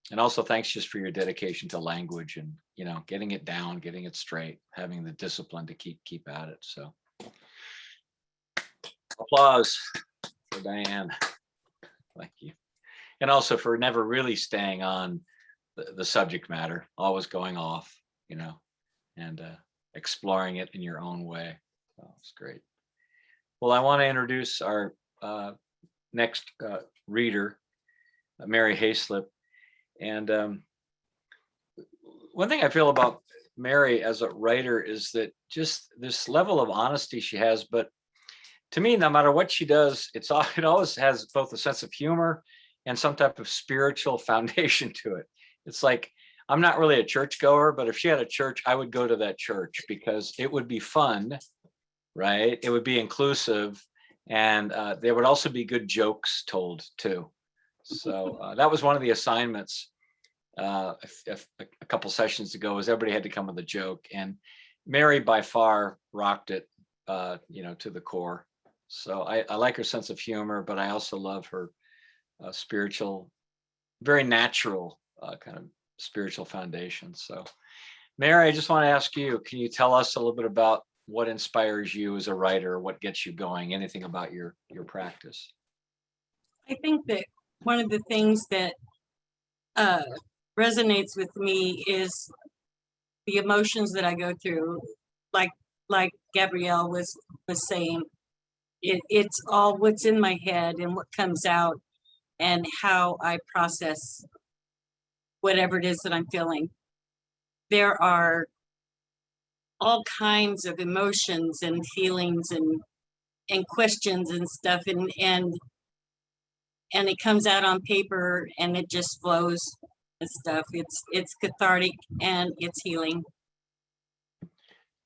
And also thanks just for your dedication to language and, you know, getting it down, getting it straight, having the discipline to keep at it. So applause for Dayan. Thank you. And also for never really staying on the subject matter, always going off, you know, and exploring it in your own way. So it's great. Well, I want to introduce our next reader, Mary Haislipat. And one thing I feel about Mary as a writer is that just this level of honesty she has, but to me, no matter what she does, it always has both a sense of humor and some type of spiritual foundation to it. It's like, I'm not really a churchgoer, but if she had a church, I would go to that church because it would be fun, right? It would be inclusive, and there would also be good jokes told too. So that was one of the assignments a couple sessions ago, was everybody had to come with a joke, and Mary by far rocked it, to the core. So I like her sense of humor, but I also love her spiritual, very natural kind of spiritual foundation. So Mary, I just want to ask you, can you tell us a little bit about what inspires you as a writer, what gets you going, anything about your practice? I think that one of the things that resonates with me is the emotions that I go through. Like Gabrielle was saying, it's all what's in my head and what comes out and how I process whatever it is that I'm feeling. There are all kinds of emotions and feelings and questions and stuff, and it comes out on paper and it just flows and stuff. It's cathartic and it's healing.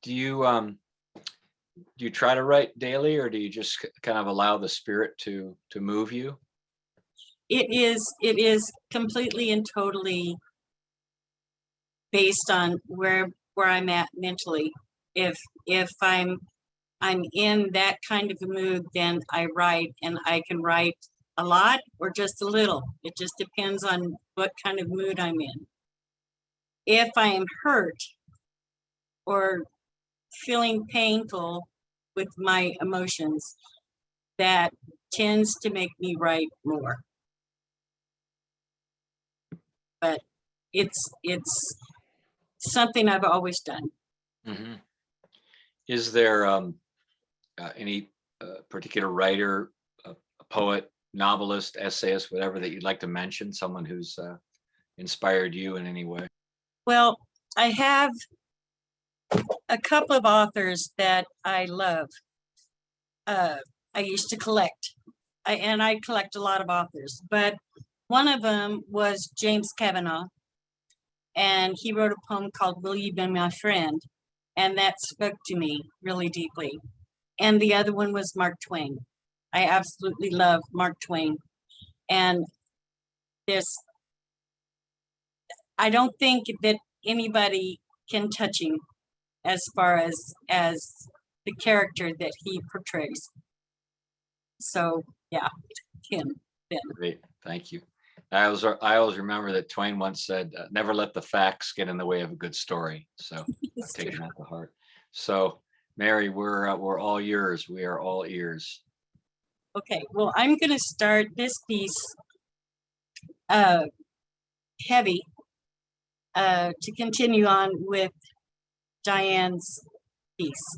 Do you try to write daily, or do you just kind of allow the spirit to move you? It is completely and totally based on where I'm at mentally. If I'm in that kind of a mood, then I write, and I can write a lot or just a little. It just depends on what kind of mood I'm in. If I am hurt or feeling painful with my emotions, that tends to make me write more. But it's something I've always done. Mm-hmm. Is there any particular writer, a poet, novelist, essayist, whatever, that you'd like to mention, someone who's inspired you in any way? Well, I have a couple of authors that I love. I used to collect, and I collect a lot of authors, but one of them was James Kavanaugh, and he wrote a poem called Will You Be My Friend? And that spoke to me really deeply. And the other one was Mark Twain. I absolutely love Mark Twain. And I don't think that anybody can touch him as far as the character that he portrays. So yeah, him. Great, thank you. I always remember that Twain once said, "Never let the facts get in the way of a good story." So I've taken that to heart. So Mary, we're all yours. We are all ears. Okay, well, I'm going to start this piece heavy to continue on with Dayan's piece.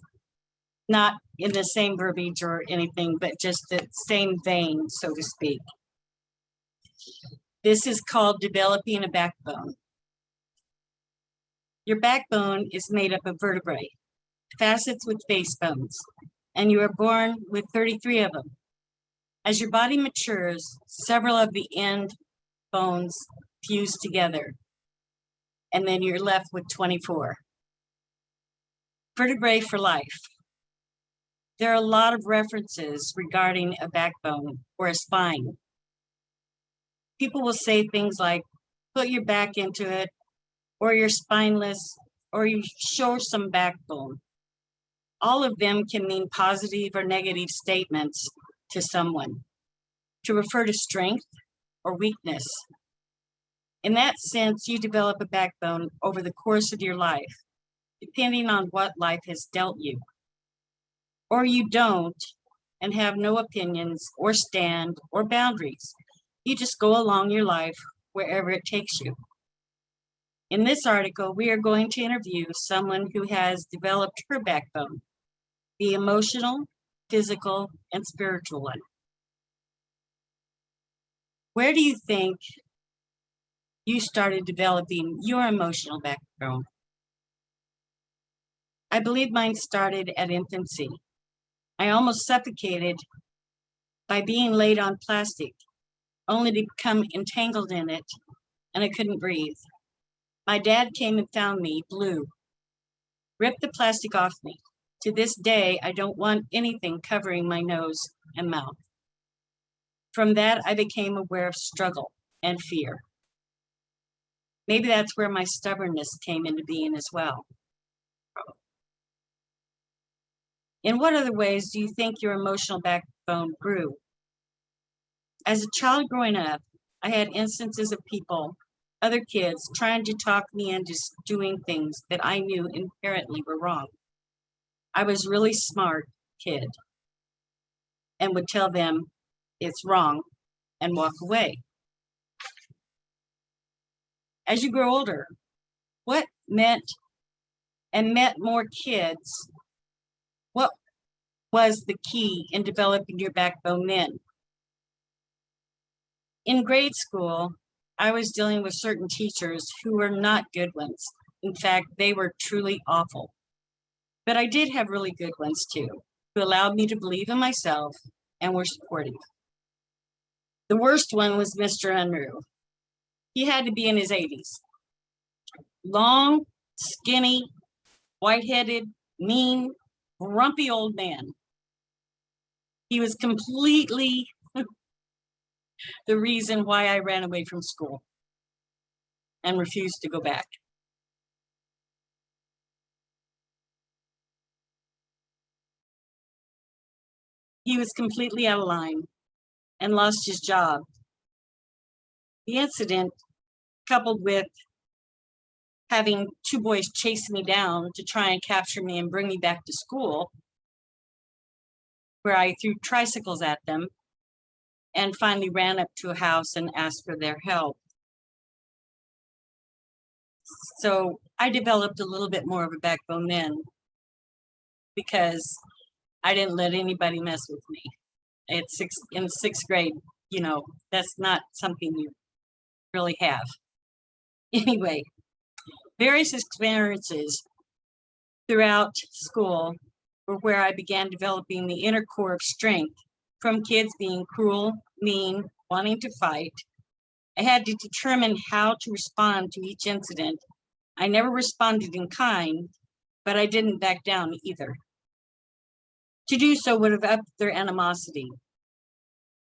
Not in the same verbiage or anything, but just the same vein, so to speak. This is called Developing a Backbone. Your backbone is made up of vertebrae, facets with face bones, and you are born with 33 of them. As your body matures, several of the end bones fuse together, and then you're left with 24. Vertebrae for life. There are a lot of references regarding a backbone or a spine. People will say things like, put your back into it, or you're spineless, or you show some backbone. All of them can mean positive or negative statements to someone, to refer to strength or weakness. In that sense, you develop a backbone over the course of your life, depending on what life has dealt you. Or you don't, and have no opinions or stand or boundaries. You just go along your life wherever it takes you. In this article, we are going to interview someone who has developed her backbone, the emotional, physical, and spiritual one. Where do you think you started developing your emotional backbone? I believe mine started at infancy. I almost suffocated by being laid on plastic, only to become entangled in it, and I couldn't breathe. My dad came and found me, blue, ripped the plastic off me. To this day, I don't want anything covering my nose and mouth. From that, I became aware of struggle and fear. Maybe that's where my stubbornness came into being as well. In what other ways do you think your emotional backbone grew? As a child growing up, I had instances of people, other kids, trying to talk me into doing things that I knew inherently were wrong. I was a really smart kid and would tell them it's wrong and walk away. As you grow older, what met more kids, what was the key in developing your backbone then? In grade school, I was dealing with certain teachers who were not good ones. In fact, they were truly awful. But I did have really good ones too, who allowed me to believe in myself and were supportive. The worst one was Mr. Unruh. He had to be in his 80s. Long, skinny, white-headed, mean, grumpy old man. He was completely the reason why I ran away from school and refused to go back. He was completely out of line and lost his job. The incident, coupled with having two boys chase me down to try and capture me and bring me back to school, where I threw tricycles at them and finally ran up to a house and asked for their help. So I developed a little bit more of a backbone then because I didn't let anybody mess with me. In sixth grade, you know, that's not something you really have. Anyway, various experiences throughout school were where I began developing the inner core of strength from kids being cruel, mean, wanting to fight. I had to determine how to respond to each incident. I never responded in kind, but I didn't back down either. To do so would have upped their animosity.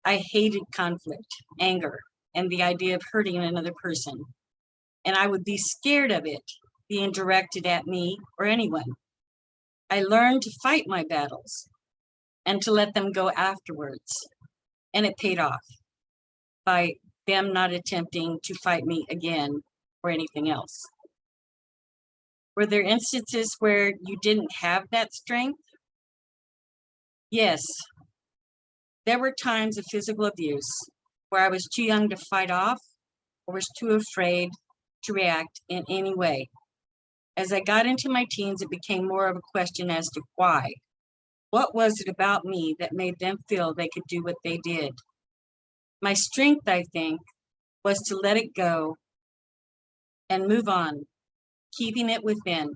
I hated conflict, anger, and the idea of hurting another person. And I would be scared of it being directed at me or anyone. I learned to fight my battles and to let them go afterwards. And it paid off by them not attempting to fight me again or anything else. Were there instances where you didn't have that strength? Yes. There were times of physical abuse where I was too young to fight off or was too afraid to react in any way. As I got into my teens, it became more of a question as to why. What was it about me that made them feel they could do what they did? My strength, I think, was to let it go and move on, keeping it within.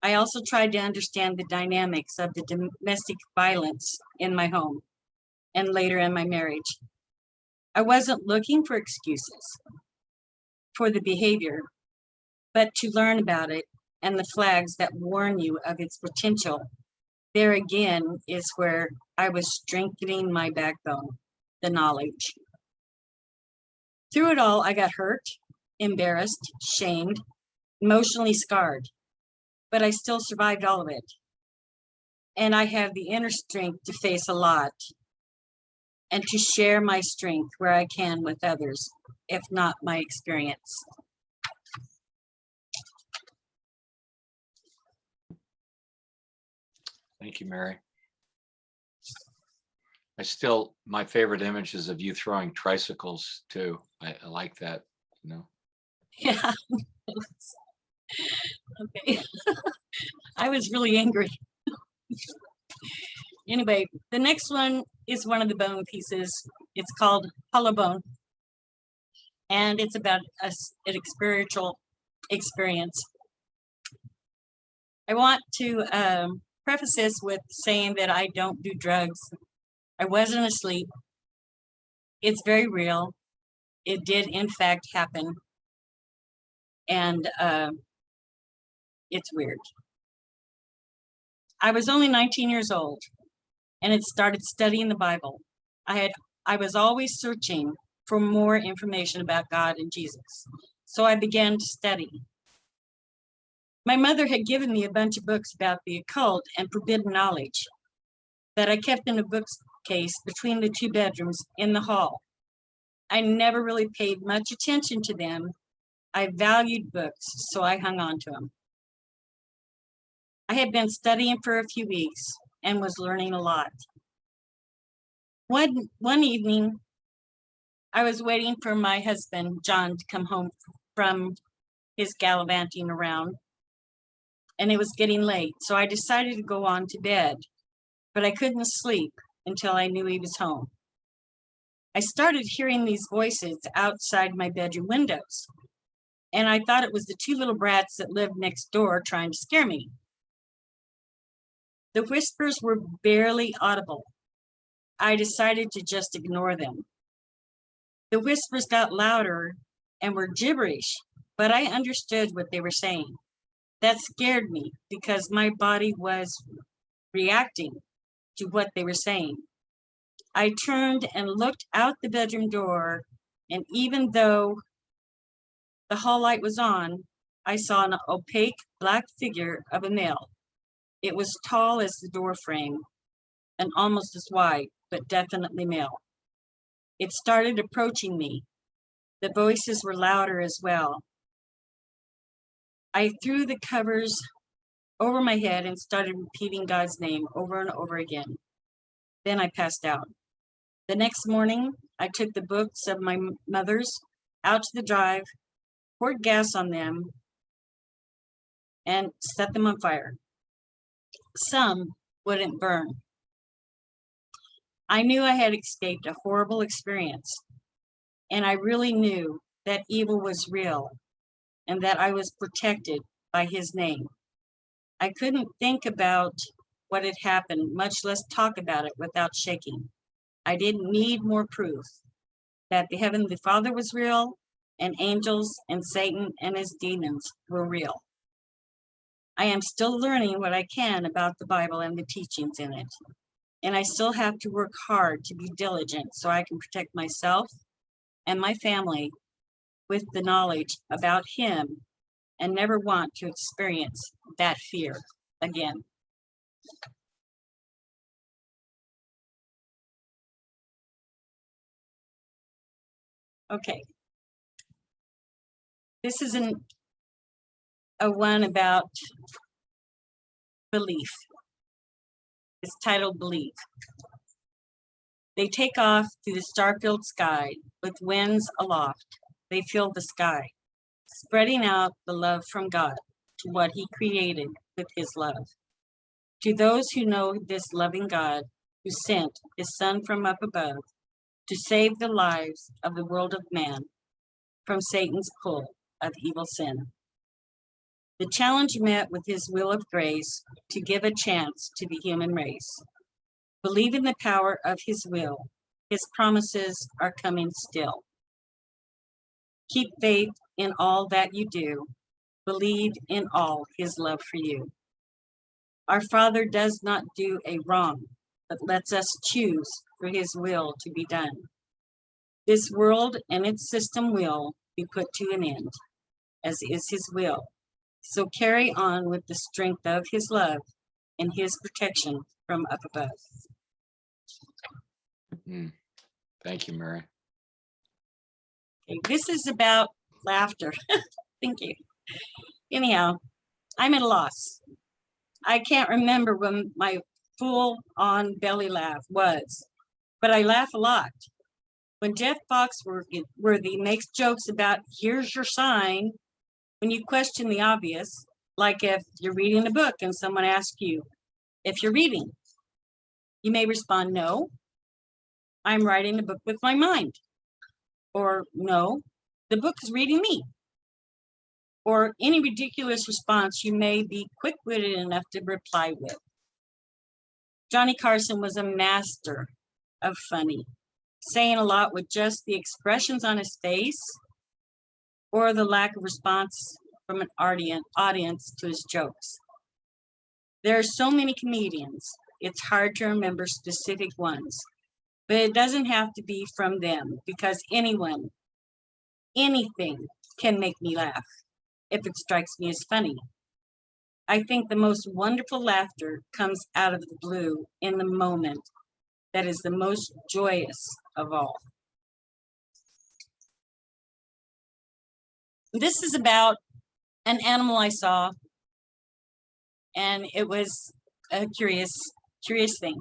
I also tried to understand the dynamics of the domestic violence in my home and later in my marriage. I wasn't looking for excuses for the behavior, but to learn about it and the flags that warn you of its potential. There again is where I was strengthening my backbone, the knowledge. Through it all, I got hurt, embarrassed, shamed, emotionally scarred, but I still survived all of it. And I have the inner strength to face a lot and to share my strength where I can with others, if not my experience. Thank you, Mary. My favorite image is of you throwing tricycles too. I like that, you know. Yeah. Okay. I was really angry. Anyway, the next one is one of the bone pieces. It's called Hollow Bone. And it's about an spiritual experience. I want to preface this with saying that I don't do drugs. I wasn't asleep. It's very real. It did, in fact, happen. And it's weird. I was only 19 years old and had started studying the Bible. I had I was always searching for more information about God and Jesus, so I began to study. My mother had given me a bunch of books about the occult and forbidden knowledge that I kept in a bookcase between the 2 bedrooms in the hall. I never really paid much attention to them. I valued books, so I hung on to them. I had been studying for a few weeks and was learning a lot. One evening, I was waiting for my husband, John, to come home from his gallivanting around, and it was getting late, so I decided to go on to bed, but I couldn't sleep until I knew he was home. I started hearing these voices outside my bedroom windows, and I thought it was the 2 little brats that lived next door trying to scare me. The whispers were barely audible. I decided to just ignore them. The whispers got louder and were gibberish, but I understood what they were saying. That scared me because my body was reacting to what they were saying. I turned and looked out the bedroom door, and even though the hall light was on, I saw an opaque black figure of a male. It was tall as the door frame and almost as wide, but definitely male. It started approaching me. The voices were louder as well. I threw the covers over my head and started repeating God's name over and over again. Then I passed out. The next morning, I took the books of my mother's out to the drive, poured gas on them, and set them on fire. Some wouldn't burn. I knew I had escaped a horrible experience, and I really knew that evil was real and that I was protected by his name. I couldn't think about what had happened, much less talk about it without shaking. I didn't need more proof that the Heavenly Father was real and angels and Satan and his demons were real. I am still learning what I can about the Bible and the teachings in it. And I still have to work hard to be diligent so I can protect myself and my family with the knowledge about him and never want to experience that fear again. Okay. This is a one about belief. It's titled Believe. They take off through the star-filled sky with winds aloft. They fill the sky, spreading out the love from God to what he created with his love. To those who know this loving God who sent his son from up above to save the lives of the world of man from Satan's pull of evil sin. The challenge met with his will of grace to give a chance to the human race. Believe in the power of his will. His promises are coming still. Keep faith in all that you do. Believe in all his love for you. Our Father does not do a wrong, but lets us choose for his will to be done. This world and its system will be put to an end, as is his will. So carry on with the strength of his love and his protection from up above. Thank you, Mary. Okay, this is about laughter. Thank you. Anyhow, I'm at a loss. I can't remember when my full-on belly laugh was, but I laugh a lot. When Jeff Foxworthy makes jokes about, here's your sign, when you question the obvious, like if you're reading a book and someone asks you if you're reading, you may respond, no, I'm writing a book with my mind. Or no, the book is reading me. Or any ridiculous response you may be quick-witted enough to reply with. Johnny Carson was a master of funny, saying a lot with just the expressions on his face or the lack of response from an audience to his jokes. There are so many comedians, it's hard to remember specific ones, but it doesn't have to be from them, because anyone, anything can make me laugh if it strikes me as funny. I think the most wonderful laughter comes out of the blue in the moment that is the most joyous of all. This is about an animal I saw, and it was a curious thing.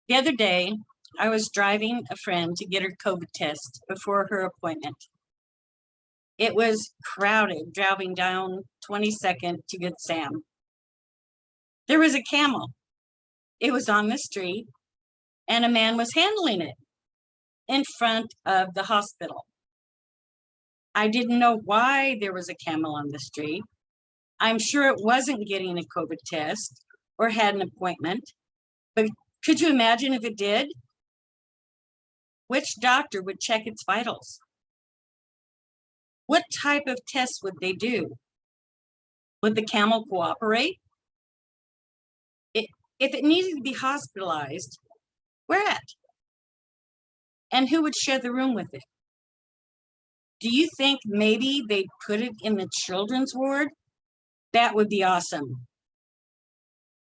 The other day, I was driving a friend to get her COVID test before her appointment. It was crowded driving down 22nd to Good Sam. There was a camel. It was on the street, and a man was handling it in front of the hospital. I didn't know why there was a camel on the street. I'm sure it wasn't getting a COVID test or had an appointment, but could you imagine if it did? Which doctor would check its vitals? What type of tests would they do? Would the camel cooperate? If it needed to be hospitalized, where at? And who would share the room with it? Do you think maybe they'd put it in the children's ward? That would be awesome.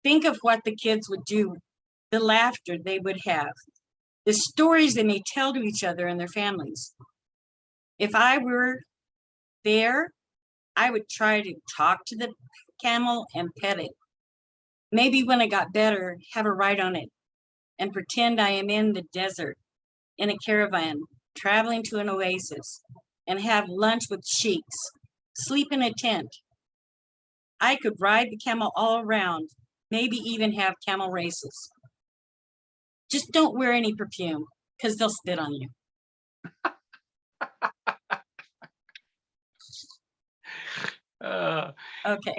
Think of what the kids would do, the laughter they would have, the stories they may tell to each other and their families. If I were there, I would try to talk to the camel and pet it. Maybe when I got better, have a ride on it and pretend I am in the desert in a caravan, traveling to an oasis, and have lunch with sheiks, sleep in a tent. I could ride the camel all around, maybe even have camel races. Just don't wear any perfume, because they'll spit on you. Okay,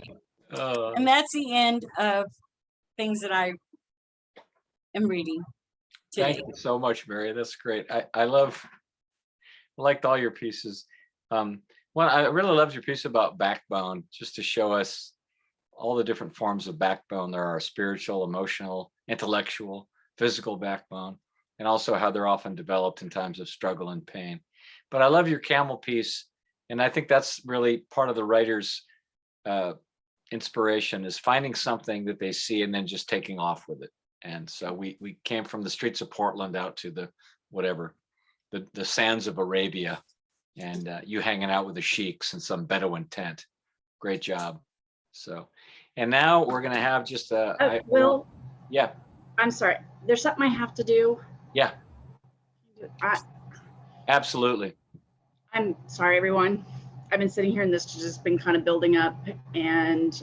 and that's the end of things that I am reading today. Thank you so much, Mary. That's great. I liked all your pieces. Well, I really loved your piece about backbone, just to show us all the different forms of backbone there are: spiritual, emotional, intellectual, physical backbone, and also how they're often developed in times of struggle and pain. But I love your camel piece, and I think that's really part of the writer's inspiration, is finding something that they see and then just taking off with it. And so we came from the streets of Portland out to the the sands of Arabia, and you hanging out with the sheiks in some Bedouin tent. Great job. So, and now we're gonna have just Will, yeah, I'm sorry. There's something I have to do. yeah, absolutely. I'm sorry, everyone. I've been sitting here and this has just been kind of building up. And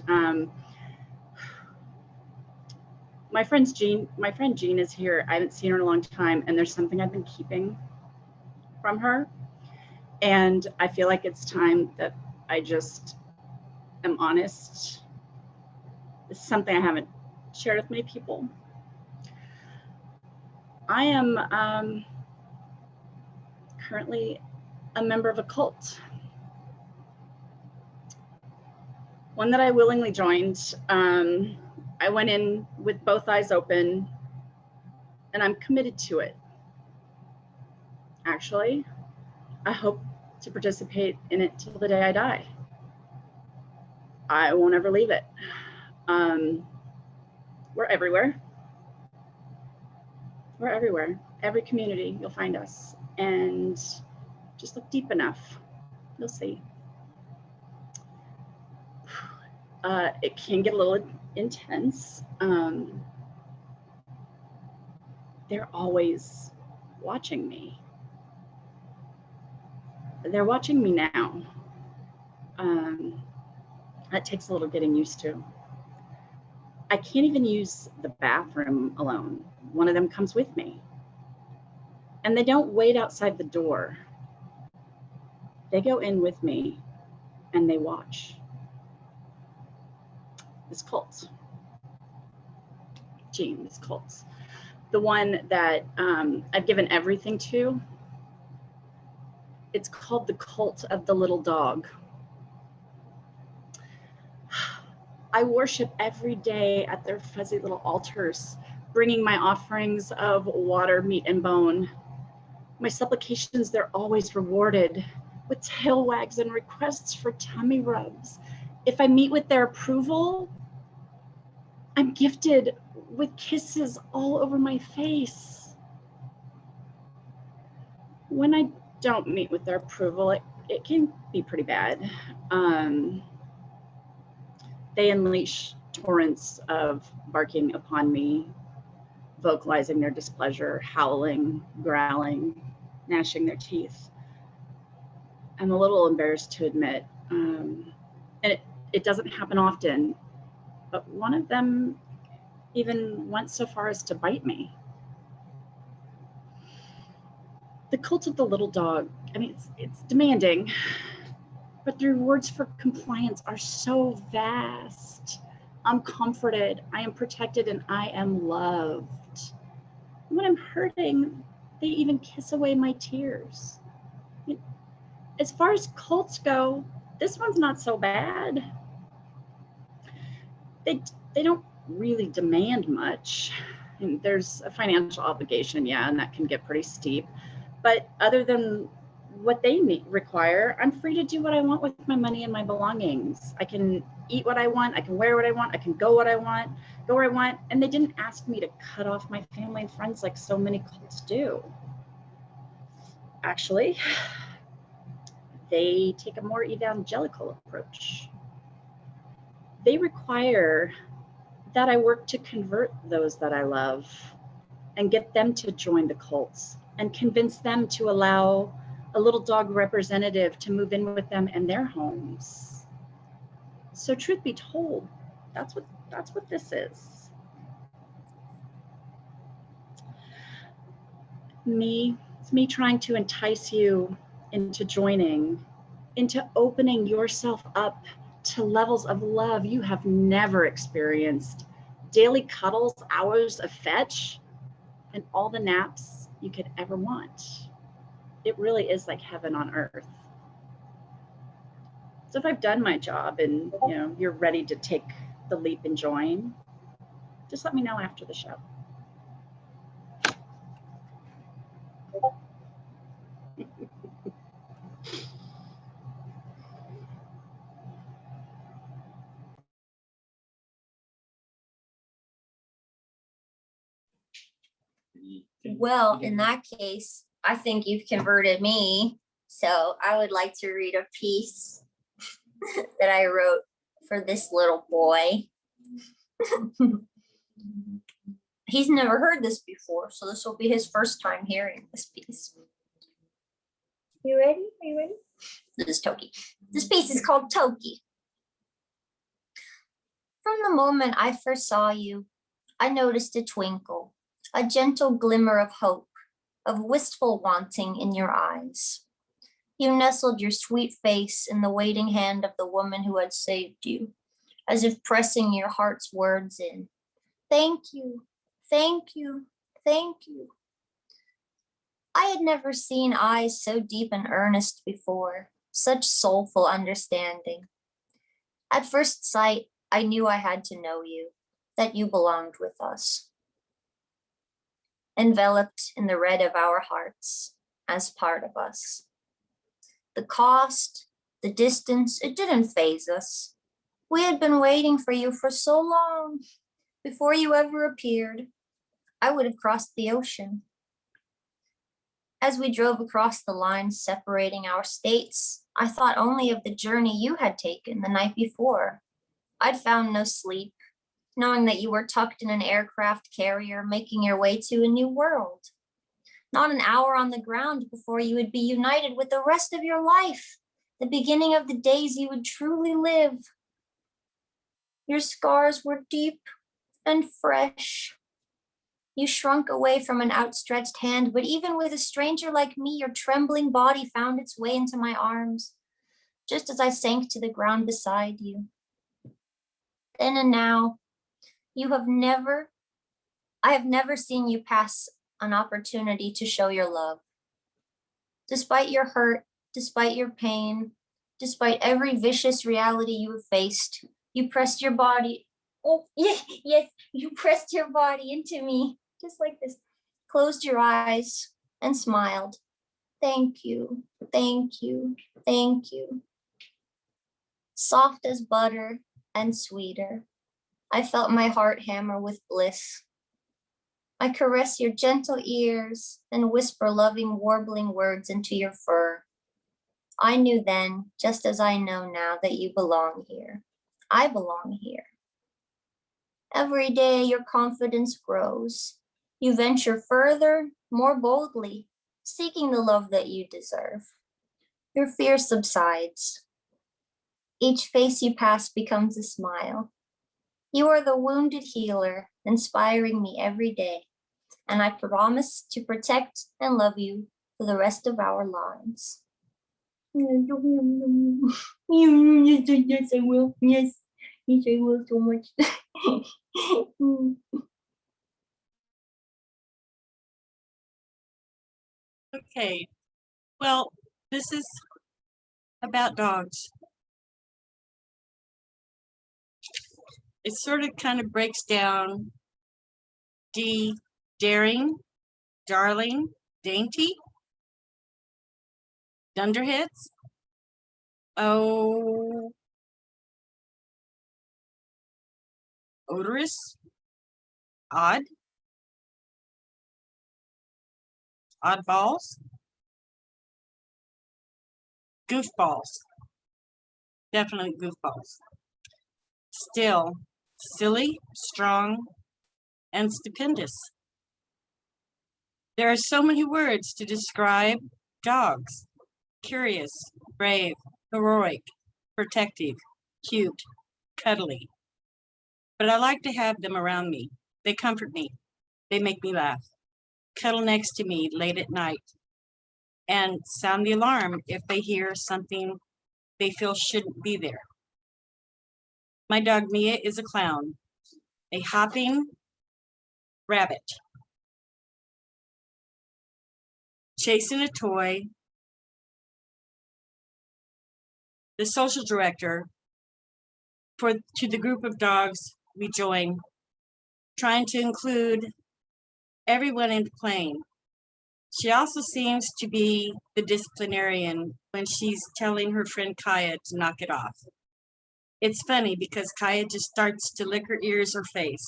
my friend Jean is here. I haven't seen her in a long time, and there's something I've been keeping from her. And I feel like it's time that I just am honest. It's something I haven't shared with many people. I am currently a member of a cult. One that I willingly joined. I went in with both eyes open, and I'm committed to it. Actually, I hope to participate in it till the day I die. I won't ever leave it. We're everywhere. We're everywhere. Every community, you'll find us. And just look deep enough, you'll see. It can get a little intense. They're always watching me. They're watching me now. That takes a little getting used to. I can't even use the bathroom alone. One of them comes with me. And they don't wait outside the door. They go in with me and they watch. This cult. Jean, this cult. The one that I've given everything to. It's called the Cult of the Little Dog. I worship every day at their fuzzy little altars bringing my offerings of water, meat, and bone. My supplications, they're always rewarded with tail wags and requests for tummy rubs. If I meet with their approval, I'm gifted with kisses all over my face. When I don't meet with their approval, it can be pretty bad. They unleash torrents of barking upon me, vocalizing their displeasure, howling, growling, gnashing their teeth. I'm a little embarrassed to admit, and it doesn't happen often, but one of them even went so far as to bite me. The cult of the little dog, I mean, it's demanding, but the rewards for compliance are so vast. I'm comforted, I am protected, and I am loved. When I'm hurting, they even kiss away my tears. As far as cults go, this one's not so bad. They don't really demand much. And there's a financial obligation, yeah, and that can get pretty steep. But other than what they require, I'm free to do what I want with my money and my belongings. I can eat what I want, I can wear what I want, I can go where I want. And they didn't ask me to cut off my family and friends like so many cults do. Actually, they take a more evangelical approach. They require that I work to convert those that I love and get them to join the cults and convince them to allow a little dog representative to move in with them in their homes. So truth be told, that's what this is. It's me trying to entice you into joining, into opening yourself up to levels of love you have never experienced, daily cuddles, hours of fetch, and all the naps you could ever want. It really is like heaven on earth. So if I've done my job and you're ready to take the leap and join, just let me know after the show. Well, in that case, I think you've converted me. So I would like to read a piece that I wrote for this little boy. He's never heard this before, so this will be his first time hearing this piece. You ready? Are you ready? This is Toki. This piece is called Toki. From the moment I first saw you, I noticed a twinkle, a gentle glimmer of hope, of wistful wanting in your eyes. You nestled your sweet face in the waiting hand of the woman who had saved you, as if pressing your heart's words in. Thank you, thank you, thank you. I had never seen eyes so deep and earnest before, such soulful understanding. At first sight, I knew I had to know you, that you belonged with us. Enveloped in the red of our hearts, as part of us. The cost, the distance, it didn't faze us. We had been waiting for you for so long. Before you ever appeared, I would have crossed the ocean. As we drove across the line separating our states, I thought only of the journey you had taken the night before. I'd found no sleep, knowing that you were tucked in an aircraft carrier making your way to a new world. Not an hour on the ground before you would be united with the rest of your life, the beginning of the days you would truly live. Your scars were deep and fresh. You shrunk away from an outstretched hand, but even with a stranger like me, your trembling body found its way into my arms, just as I sank to the ground beside you. Then and now, I have never seen you pass an opportunity to show your love. Despite your hurt, despite your pain, despite every vicious reality you have faced, you pressed your body Oh, yes, yes, you pressed your body into me, just like this. Closed your eyes and smiled. Thank you, thank you, thank you. Soft as butter and sweeter. I felt my heart hammer with bliss. I caress your gentle ears and whisper loving, warbling words into your fur. I knew then, just as I know now, that you belong here. I belong here. Every day your confidence grows. You venture further, more boldly, seeking the love that you deserve. Your fear subsides. Each face you pass becomes a smile. You are the wounded healer, inspiring me every day, and I promise to protect and love you for the rest of our lives. Yes, I will. Yes, yes, I will so much. Okay, well, this is about dogs. It sort of kind of breaks down daring, darling, dainty, dunderheads, oh, odorous, odd, oddballs, goofballs, definitely goofballs. Still, silly, strong, and stupendous. There are so many words to describe dogs. Curious, brave, heroic, protective, cute, cuddly. But I like to have them around me. They comfort me. They make me laugh. Cuddle next to me late at night and sound the alarm if they hear something they feel shouldn't be there. My dog Mia is a clown, a hopping rabbit, chasing a toy, the social director to the group of dogs we join, trying to include everyone in playing. She also seems to be the disciplinarian when she's telling her friend Kaya to knock it off. It's funny because Kaya just starts to lick her ears or face,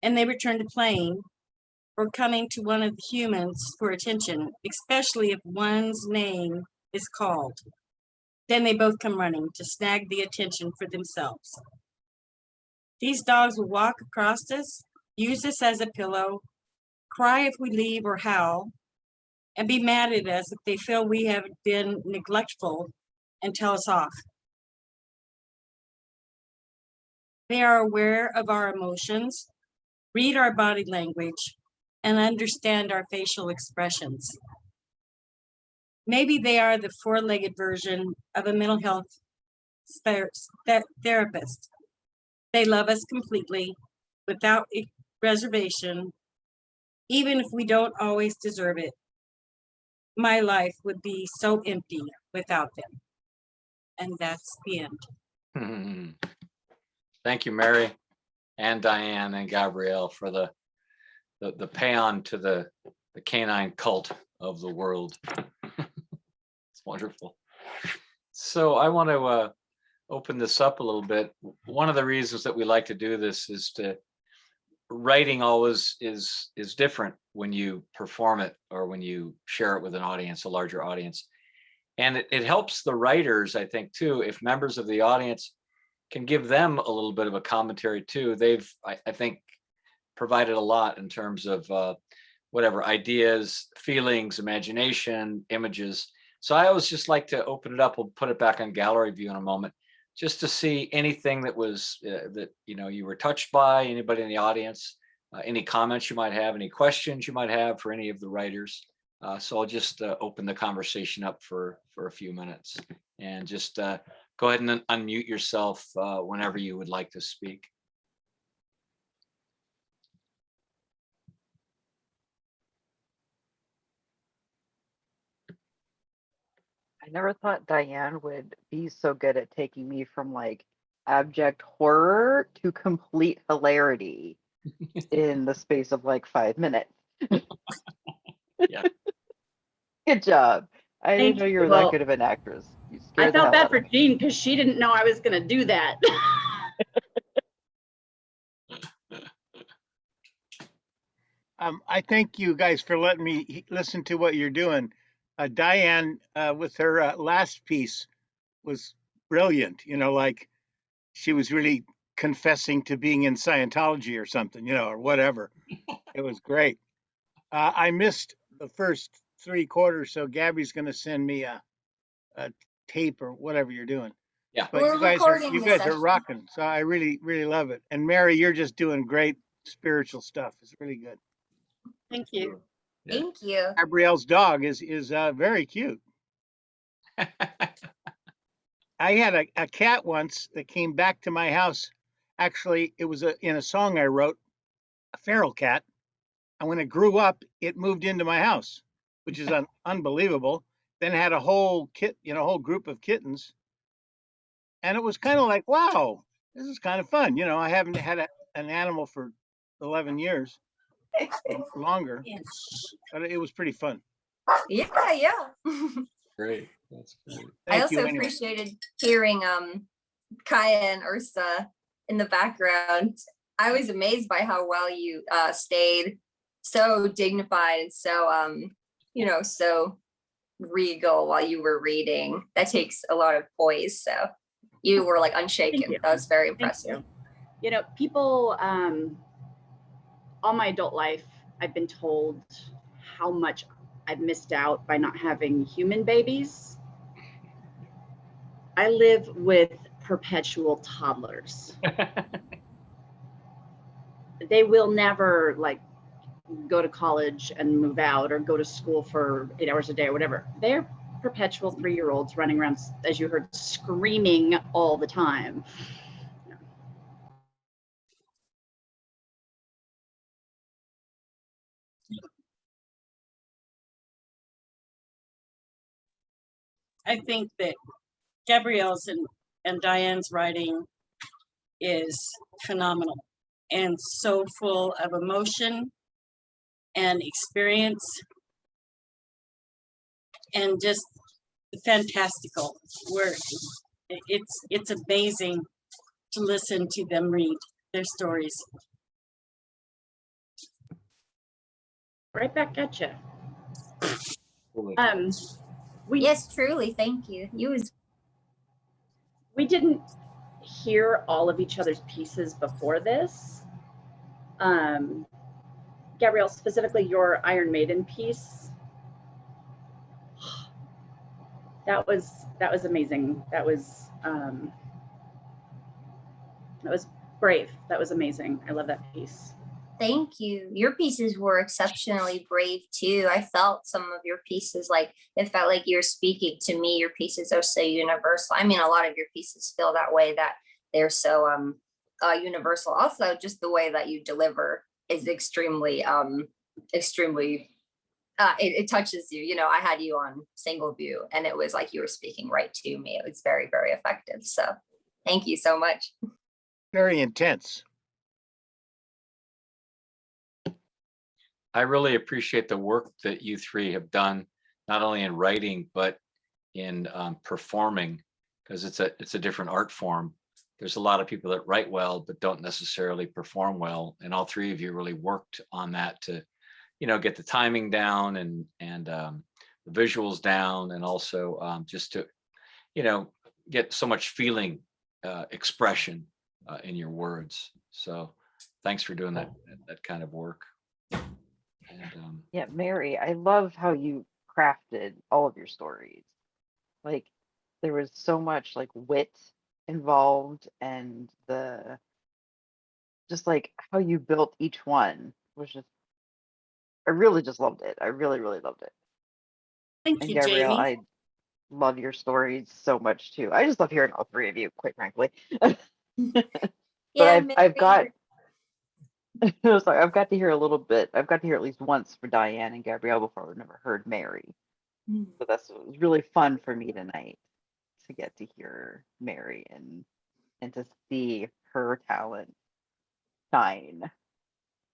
and they return to playing or coming to one of the humans for attention, especially if one's name is called. Then they both come running to snag the attention for themselves. These dogs will walk across us, use us as a pillow, cry if we leave or howl, and be mad at us if they feel we have been neglectful and tell us off. They are aware of our emotions, read our body language, and understand our facial expressions. Maybe they are the four-legged version of a mental health therapist. They love us completely, without reservation, even if we don't always deserve it. My life would be so empty without them. And that's the end. Thank you, Mary and Diane and Gabrielle, for the paean to the canine cult of the world. It's wonderful. So I want to open this up a little bit. One of the reasons that we like to do this is writing always is different when you perform it or when you share it with an audience, a larger audience. And it helps the writers, I think, too, if members of the audience can give them a little bit of a commentary too. They've, I think, provided a lot in terms of whatever ideas, feelings, imagination, images. So I always just like to open it up. We'll put it back on gallery view in a moment, just to see anything that was that you were touched by, anybody in the audience, any comments you might have, any questions you might have for any of the writers. So I'll just open the conversation up for a few minutes, and just go ahead and unmute yourself whenever you would like to speak. I never thought Diane would be so good at taking me from like abject horror to complete hilarity in the space of like 5 minutes. Yeah. Good job. I Thank didn't know you you. were Well, that good of an actress. You I scared the felt hell bad out for of me. Jean because she didn't know I was going to do that. I thank you guys for letting me listen to what you're doing. Diane, with her last piece was brilliant. You know, like she was really confessing to being in Scientology or something, you know, or whatever. It was great. I missed the first 3/4, so Gabby's going to send me a tape or whatever you're doing. Yeah. But We're recording you the guys are session. rocking. So I really, really love it. And Mary, you're just doing great spiritual stuff. It's really good. Thank you. Yeah. Thank you. Gabrielle's dog is very cute. I had a cat once that came back to my house. Actually, it was in a song I wrote, a feral cat. And when it grew up, it moved into my house, which is unbelievable. Then had a whole whole group of kittens. And it was kind of like, wow, this is kind of fun. You know, I haven't had an animal for 11 years or longer, Yes. but it was pretty fun. Yeah, yeah. Great. That's great. I Thank you also anyway. appreciated hearing Kaya and Ursa in the background. I was amazed by how well you stayed so dignified and so so regal while you were reading. That takes a lot of poise. So you were like unshaken. you. That was very Thank impressive. you. You know, people, all my adult life, I've been told how much I've missed out by not having human babies. I live with perpetual toddlers. They will never like go to college and move out or go to school for 8 hours a day or whatever. They're perpetual 3-year-olds running around, as you heard, screaming all the time. I think that Gabrielle's and Diane's writing is phenomenal and so full of emotion and experience and just fantastical work. It's amazing to listen to them read their stories. Right back at you. Absolutely. We Yes, truly. Thank you. we didn't hear all of each other's pieces before this. Gabrielle, specifically your Iron Maiden piece. That was amazing. That was brave. That was amazing. I love that piece. Thank you. Your pieces were exceptionally brave too. I felt some of your pieces like it felt like you're speaking to me. Your pieces are so universal. I mean, a lot of your pieces feel that way, that they're so universal. Also, just the way that you deliver is extremely it touches you. You know, I had you on single view and it was like you were speaking right to me. It was very, very effective. So thank you so much. Very intense. I really appreciate the work that you three have done, not only in writing, but in performing, because it's a different art form. There's a lot of people that write well, but don't necessarily perform well. And all three of you really worked on that to, get the timing down and the visuals down, and also just to, get so much feeling, expression in your words. So thanks for doing that kind of work. And, Yeah, Mary, I loved how you crafted all of your stories. Like there was so much like wit involved, and just like how you built each one was just, I really just loved it. I really, really loved it. Thank And you, Gabrielle, Jamie. I love your stories so much too. I just love hearing all three of you, quite frankly. Yeah, I've got Mary. no, sorry, I've got to hear a little bit. I've got to hear at least once for Diane and Gabrielle before. I've never heard Mary. So it was really fun for me tonight to get to hear Mary and and to see her talent shine.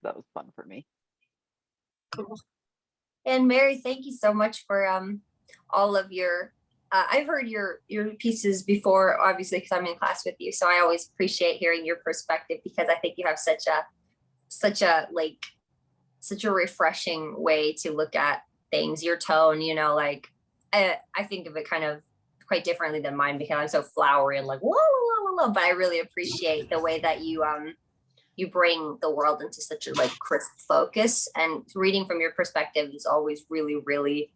That was fun for me. And Mary, thank you so much for all of your. I've heard your pieces before, obviously, because I'm in class with you. So I always appreciate hearing your perspective because I think you have such a refreshing way to look at things. Your tone, like I think of it kind of quite differently than mine because I'm so flowery and like whoa, whoa, whoa, whoa. But I really appreciate the way that you bring the world into such a crisp focus, and reading from your perspective is always really, really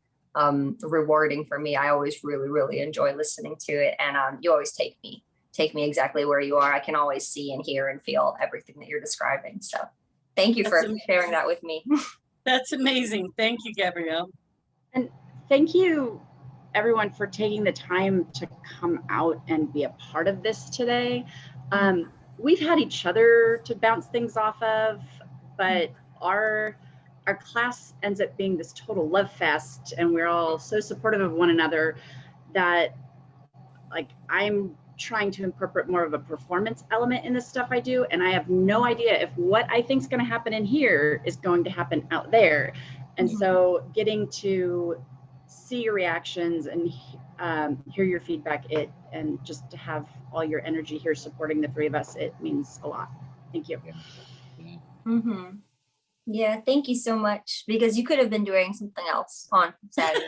rewarding for me. I always really, really enjoy listening to it, and you always take me exactly where you are. I can always see and hear and feel everything that you're describing. So thank you for sharing that with me. That's amazing. Thank you, Gabrielle. And thank you, everyone, for taking the time to come out and be a part of this today. We've had each other to bounce things off of, but our class ends up being this total love fest, and we're all so supportive of one another that I'm trying to incorporate more of a performance element in the stuff I do, and I have no idea if what I think is going to happen in here is going to happen out there. And so getting to see your reactions and hear your feedback, and just to have all your energy here supporting the three of us, it means a lot. Thank you. Yeah, thank you so much, because you could have been doing something else on Saturday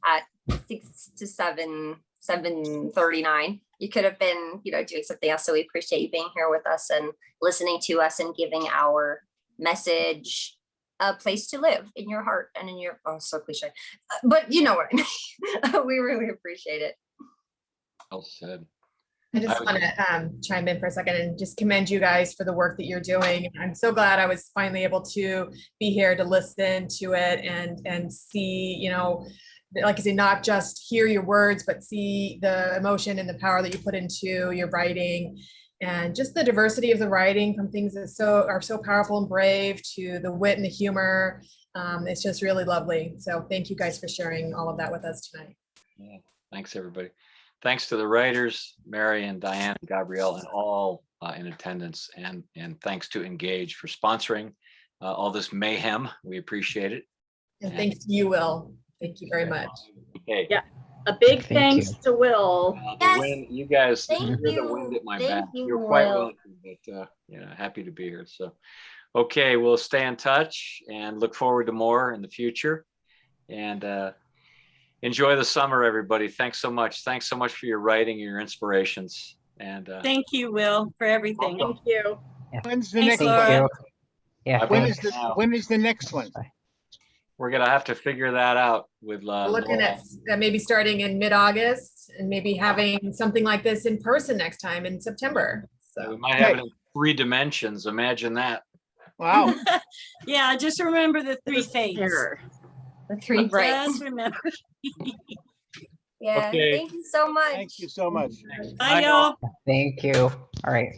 at 6 to 7:39. You could have been, doing something else. So we appreciate you being here with us and listening to us and giving our message a place to live in your heart and in your, so cliche, but you know what I mean. We really appreciate it. Well said. I just want to chime in for a second and just commend you guys for the work that you're doing. I'm so glad I was finally able to be here to listen to it and see, like I say, not just hear your words, but see the emotion and the power that you put into your writing, and just the diversity of the writing, from things that are so powerful and brave to the wit and the humor. It's just really lovely. So thank you guys for sharing all of that with us tonight. Yeah, thanks everybody. Thanks to the writers, Mary and Dayan and Gabrielle, and all in attendance, and thanks to EngAGE for sponsoring all this mayhem. We appreciate it. And thanks to you, Will. Thank you very much. Okay. Yeah. A big thanks to Will. The wind, you guys, Thank you're the you. wind at my Thank back. you, You're quite Will. welcome, but happy to be here. So, okay, we'll stay in touch and look forward to more in the future. And enjoy the summer, everybody. Thanks so much. Thanks so much for your writing, your inspirations. And Thank you, Will, for everything. welcome. Thank you. When's the Thanks, next Laura. one? Yeah, When thanks. is when is the next one? We're gonna have to figure that out with We're looking Laura. at maybe starting in mid-August and maybe having something like this in person next time in September. We So might have it in 3 dimensions. Imagine that. Wow. Yeah, just remember the 3 fates. Terror. The 3 brights. Just remember. Yeah, Okay. thank you so much. Thank you so much. Bye, y'all. Thank you. All right. Bye.